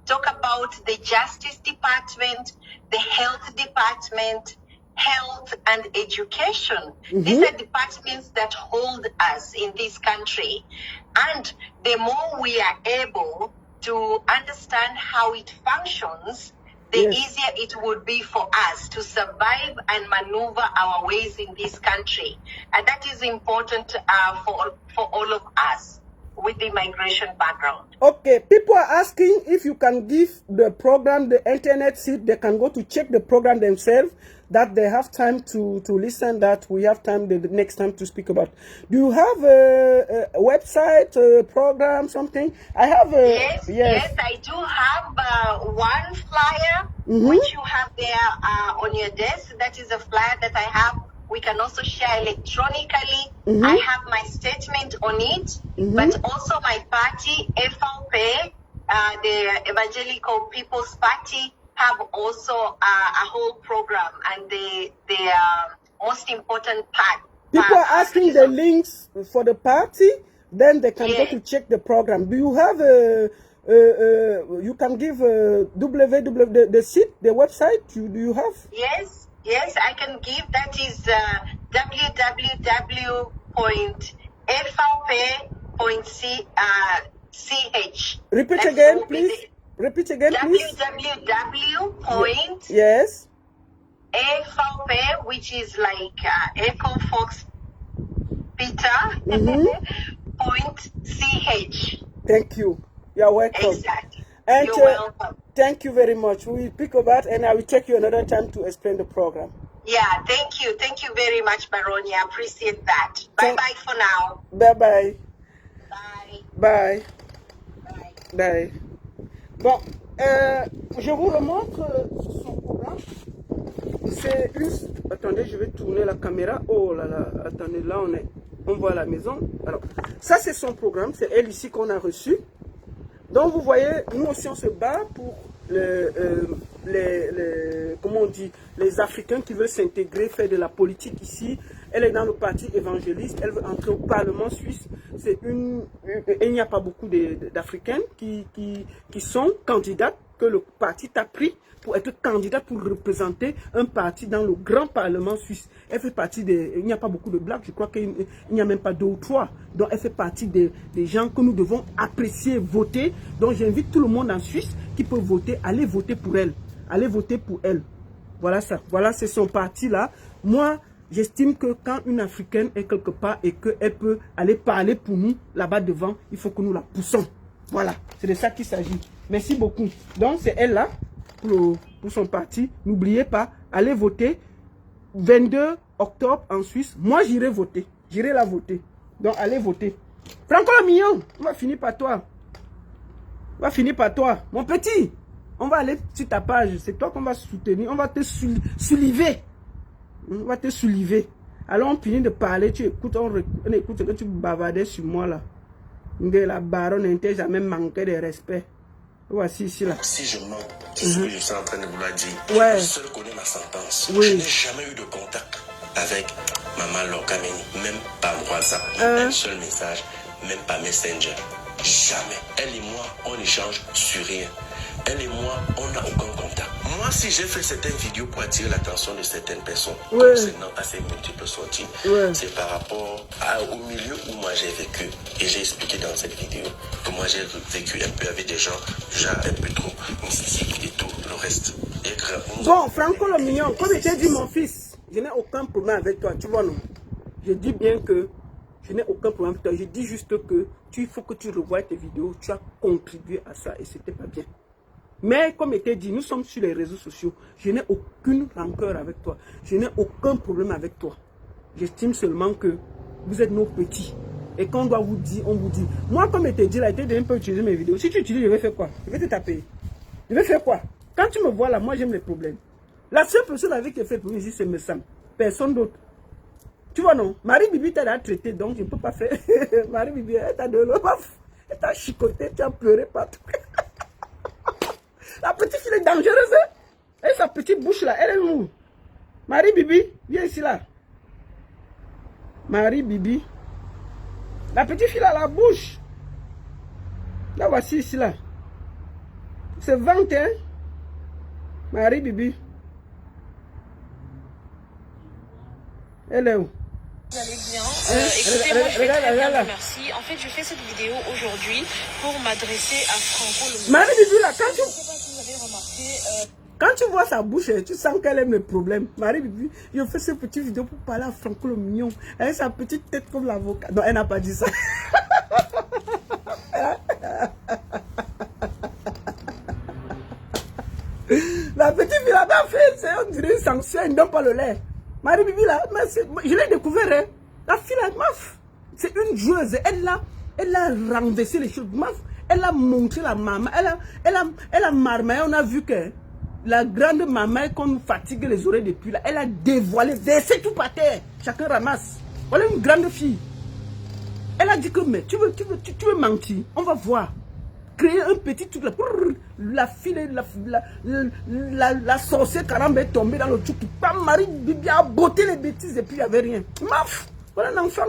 talk about the Justice Department, the Health Department, Health and Education. These are departments that hold us in this country. And the more we are able to understand how it functions, the Yes. easier it would be for us to survive and maneuver our ways in this country. And that is important for all of us with the migration background. Okay, people are asking if you can give the program the internet seat. They can go to check the program themselves, that they have time to listen, that we have time the next time to speak about. Do you have a website, a program, something? I have a... Yes, I do have one flyer, which you have there on your desk. That is a flyer that I have. We can also share electronically. I have my statement on it, but also my party, FLP, the Evangelical People's Party, have also a whole program, and the most important part. People are asking the links for the party, then they can go to check the program. Do you have you can give www, the site, the website, do you have? Yes, I can give. That is www.flp.ch. Repeat again, please. Repeat again, please. www. Yes. FLP, which is like Echo Fox Peter, .ch. Thank you. You're welcome. Exactly. And You're welcome. thank you very much. We will pick about, and I will check you another time to explain the program. Yeah, thank you. Thank you very much, Baroni. I appreciate that. Bye-bye for now. Bye-bye. Bye. Bye. Bye. Bye. Bon, je vous remontre son programme. C'est une... Attendez, je vais tourner la caméra. Oh là là, attendez, là on voit la maison. Alors, ça c'est son programme, c'est elle ici qu'on a reçue. Donc vous voyez, nous aussi on se bat pour comment on dit, les Africains qui veulent s'intégrer, faire de la politique ici. Elle est dans le parti évangéliste, elle veut entrer au Parlement suisse. Il n'y a pas beaucoup d'Africains qui sont candidates, que le parti t'a pris pour être candidate pour représenter un parti dans le grand Parlement suisse. Elle fait partie des... Il n'y a pas beaucoup de blagues, je crois qu'il n'y a même pas 2 ou 3. Donc elle fait partie des gens que nous devons apprécier, voter. Donc j'invite tout le monde en Suisse qui peut voter, allez voter pour elle. Allez voter pour elle. Voilà ça. Voilà, c'est son parti là. Moi, j'estime que quand une Africaine est quelque part et qu'elle peut aller parler pour nous là-bas devant, il faut que nous la poussons. Voilà, c'est de ça qu'il s'agit. Merci beaucoup. Donc c'est elle là. Pour son parti, n'oubliez pas, allez voter 22 octobre en Suisse. Moi j'irai voter, j'irai la voter. Donc allez voter. Franco le Mignon, on va finir par toi. On va finir par toi, mon petit. On va aller sur ta page, c'est toi qu'on va soutenir, on va te soulever. On va te soulever. Alors on finit de parler, tu écoutes, on écoute ce que tu bavardais sur moi là. La baronne n'était jamais manqué de respect. Voici ici là. Si je mens, c'est ce que je suis en train de vouloir dire. Ouais. Je seul connais ma sentence. Oui. Je n'ai jamais eu de contact avec Maman Lokameni, même pas WhatsApp, un seul message, même pas Messenger. Jamais. Elle et moi, on échange sur rien. Elle et moi, on n'a aucun contact. Moi, si j'ai fait certaines vidéos pour attirer l'attention de certaines personnes, concernant à ces multiples sorties, c'est par rapport au milieu où moi j'ai vécu. Et j'ai expliqué dans cette vidéo que moi j'ai vécu un peu avec des gens, genre un peu trop mystiques et tout le reste. Bon, Franco le Mignon, comme je t'ai dit mon fils, je n'ai aucun problème avec toi, tu vois non. Je dis bien que je n'ai aucun problème avec toi. Je dis juste que il faut que tu revoies tes vidéos, tu as contribué à ça et c'était pas bien. Mais comme je t'ai dit, nous sommes sur les réseaux sociaux. Je n'ai aucune rancœur avec toi. Je n'ai aucun problème avec toi. J'estime seulement que vous êtes nos petits. Et quand on doit vous dire, on vous dit. Moi, comme je t'ai dit, là, je t'ai un peu utilisé mes vidéos. Si tu utilises, je vais faire quoi? Je vais te taper. Je vais faire quoi? Quand tu me vois là, moi j'aime les problèmes. La seule personne avec qui je fais le problème ici, c'est mes Sam. Personne d'autre. Tu vois non? Marie-Bibi t'a traité, donc je ne peux pas faire. Marie-Bibi, elle t'a donné. Elle t'a chicoté, tu as pleuré partout. La petite fille est dangereuse. Hein? Et sa petite bouche là, elle est où? Marie-Bibi, viens ici là. Marie-Bibi. La petite fille a la bouche. La voici ici là. C'est 21. Marie-Bibi. Elle est où? Vous allez bien. Écoutez, moi je vais très bien, merci. En fait, je fais cette vidéo aujourd'hui pour m'adresser à Franco le Mignon. Marie-Bibi là, quand tu... Je ne sais pas si vous avez remarqué... Quand tu vois sa bouche, tu sens qu'elle aime le problème. Marie Bibi, je fais ce petit vidéo pour parler à Franco le mignon. Elle a sa petite tête comme l'avocat. Non, elle n'a pas dit ça. La petite fille là-bas fait, on dirait une sanction, elle ne donne pas le lait. Marie Bibi là, je l'ai découvert. Hein. La fille là, maf, c'est une joueuse. Elle a renversé les choses. Maf, elle a montré la maman. Elle a marmaillé. On a vu que la grande maman qu'on nous fatigue les oreilles depuis là, elle a dévoilé, versé tout par terre. Chacun ramasse. Voilà une grande fille. Elle a dit que, mais tu veux mentir. On va voir. Créer un petit truc là. La fille, la sorcière caramba est tombée dans le truc. Marie Bibi a botté les bêtises et puis il n'y avait rien. Maf, voilà un enfant.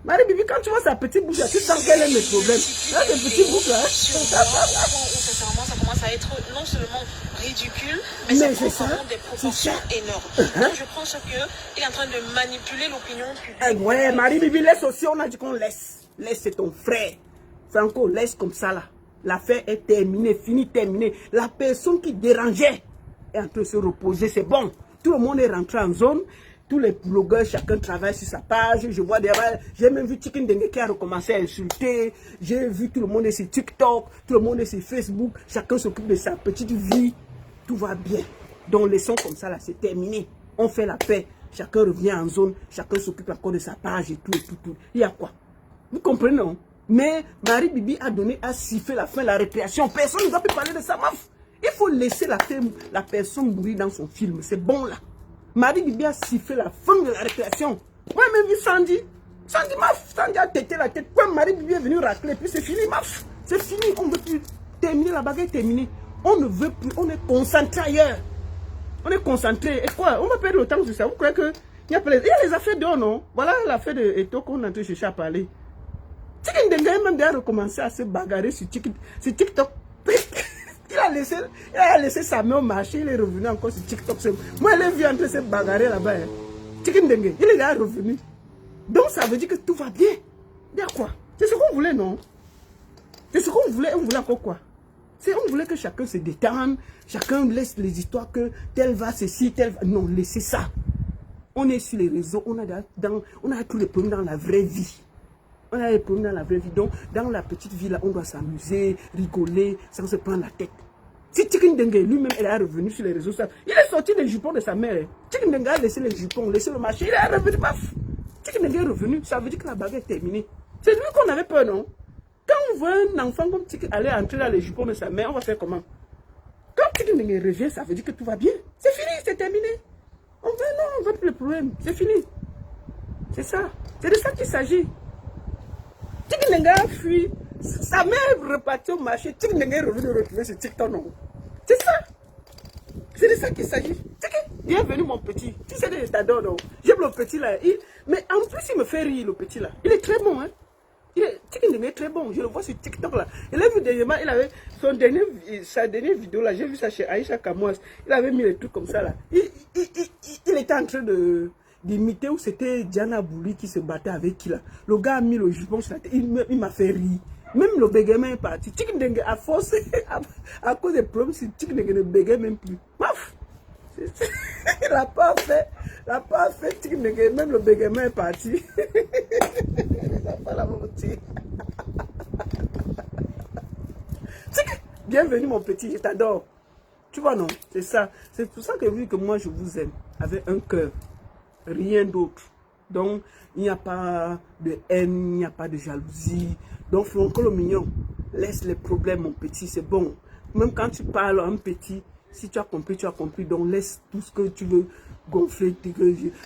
Marie Bibi, quand tu vois sa petite bouche, tu sens qu'elle a mes problèmes. Là, des petites bouches là. Sincèrement, ça commence à être non seulement ridicule, mais ça prend vraiment des proportions énormes. Donc je pense qu'il est en train de manipuler l'opinion publique. Ouais, Marie Bibi, laisse aussi, on a dit qu'on laisse. Laisse, c'est ton frère. Franco, laisse comme ça là. L'affaire est terminée, finie, terminée. La personne qui dérangeait est en train de se reposer, c'est bon. Tout le monde est rentré en zone. Tous les blogueurs, chacun travaille sur sa page. Je vois derrière, j'ai même vu Chicken Dengue qui a recommencé à insulter. J'ai vu tout le monde est sur TikTok, tout le monde est sur Facebook. Chacun s'occupe de sa petite vie. Tout va bien. Donc, laissons comme ça là, c'est terminé. On fait la paix. Chacun revient en zone. Chacun s'occupe encore de sa page et tout, et tout, tout. Il y a quoi? Vous comprenez, non? Mais Marie Bibi a donné à siffler la fin, la récréation. Personne ne doit plus parler de ça, maf. Il faut laisser la personne mourir dans son film. C'est bon là. Marie Bibi a sifflé la fin de la récréation. Moi, même vu Sandy. Sandy, maf. Sandy a têté la tête. Quand Marie Bibi est venue racler, puis c'est fini, maf. C'est fini. On ne veut plus terminer. La bagarre est terminée. On ne veut plus. On est concentré ailleurs. On est concentré. Et quoi? On va perdre le temps sur ça. Vous croyez que il y a les affaires dehors, non? Voilà l'affaire de Eto qu'on est en train de chercher à parler. Chicken Dengue même déjà recommencé à se bagarrer sur TikTok. Il a laissé sa main au marché, il est revenu encore sur TikTok. Moi, je l'ai vu en train de se bagarrer là-bas. Hein. Chicken Dengue, il est déjà revenu. Donc, ça veut dire que tout va bien. Il y a quoi? C'est ce qu'on voulait, non? C'est ce qu'on voulait. On voulait encore quoi? On voulait que chacun se détende, chacun laisse les histoires que tel va ceci, tel va... Non, laissez ça. On est sur les réseaux, on a tous les problèmes dans la vraie vie. On a des problèmes dans la vraie vie. Donc, dans la petite vie, là, on doit s'amuser, rigoler, sans se prendre la tête. Si Chicken Dengue, lui-même, il est revenu sur les réseaux sociaux, il est sorti des jupons de sa mère. Chicken Dengue a laissé les jupons, laissé le marché, il est revenu, paf. Chicken Dengue est revenu, ça veut dire que la bagarre est terminée. C'est lui qu'on avait peur, non? Quand on voit un enfant comme Chicken aller entrer dans les jupons de sa mère, on va faire comment? Quand Chicken Dengue revient, ça veut dire que tout va bien. C'est fini, c'est terminé. On veut, non, on veut plus le problème. C'est fini. C'est ça. C'est de ça qu'il s'agit. Chicken Dengue a fui. Sa mère est repartie au marché. Chicken Dengue est revenu retrouver ce TikTok, non? C'est ça. C'est de ça qu'il s'agit. Bienvenue, mon petit. Tu sais, je t'adore, non? J'aime le petit là. Mais en plus, il me fait rire, le petit là. Il est très bon, hein? Chicken Dengue est très bon. Je le vois sur TikTok là. Il a vu dernièrement, il avait sa dernière vidéo là. J'ai vu ça chez Aïcha Kamouas. Il avait mis les trucs comme ça là. Il était en train d'imiter où c'était Diana Bouli qui se battait avec qui là. Le gars a mis le jupon sur la tête. Il m'a fait rire. Même le bégaiement est parti. Chicken Dengue a forcé à cause des problèmes. Chicken Dengue ne bégaye même plus. Paf! Il n'a pas fait. Chicken Dengue. Même le bégaiement est parti. Il n'a pas la volonté. Bienvenue mon petit, je t'adore. Tu vois non? C'est ça. C'est pour ça que vu que moi je vous aime. Avec un cœur. Rien d'autre. Donc, il n'y a pas de haine, il n'y a pas de jalousie. Donc, Franco le mignon, laisse les problèmes, mon petit, c'est bon. Même quand tu parles à un petit, si tu as compris, tu as compris. Donc, laisse tout ce que tu veux gonfler.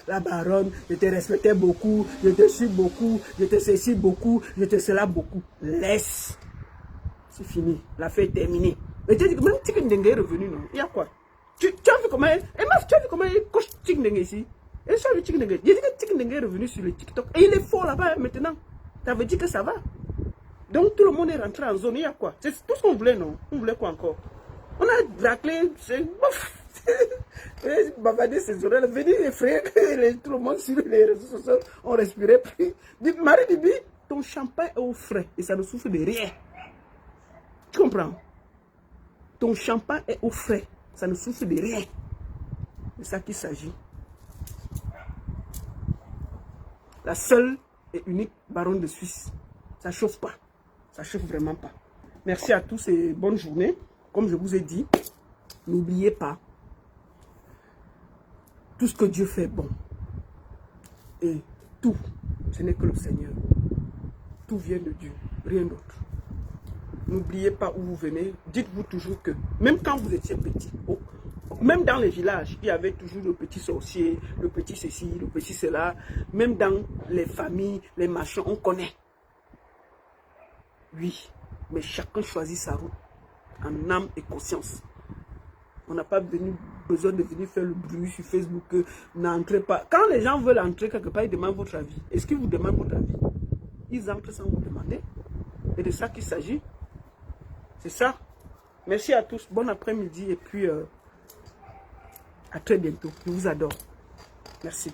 La baronne, je te respectais beaucoup, je te suis beaucoup, je te ceci beaucoup, je te cela beaucoup. Laisse. C'est fini. L'affaire est terminée. Mais tu as dit que même Chicken Dengue est revenu, non? Il y a quoi? Tu as vu comment tu as vu comment il coche Chicken Dengue ici? Et ça, le Chicken Dengue. J'ai dit que Chicken Dengue est revenu sur le TikTok. Et il est fort là-bas maintenant. Ça veut dire que ça va. Donc tout le monde est rentré en zone. Il y a quoi? C'est tout ce qu'on voulait, non? On voulait quoi encore? On a raclé. Bavardé ses oreilles. Venir effrayer tout le monde sur les réseaux sociaux. On respirait plus. Marie Bibi, ton champagne est au frais. Et ça ne souffre de rien. Tu comprends? Ton champagne est au frais. Ça ne souffre de rien. C'est ça qu'il s'agit. La seule et unique baronne de Suisse. Ça ne chauffe pas. Ça ne chauffe vraiment pas. Merci à tous et bonne journée. Comme je vous ai dit, n'oubliez pas, tout ce que Dieu fait est bon. Et tout, ce n'est que le Seigneur. Tout vient de Dieu, rien d'autre. N'oubliez pas où vous venez. Dites-vous toujours que, même quand vous étiez petit, même dans les villages, il y avait toujours le petit sorcier, le petit ceci, le petit cela. Même dans les familles, les machins, on connaît. Oui, mais chacun choisit sa route en âme et conscience. On n'a pas besoin de venir faire le bruit sur Facebook. N'entrez pas. Quand les gens veulent entrer quelque part, ils demandent votre avis. Est-ce qu'ils vous demandent votre avis? Ils entrent sans vous demander. Et de ça qu'il s'agit. C'est ça. Merci à tous. Bon après-midi et puis à très bientôt. Je vous adore. Merci.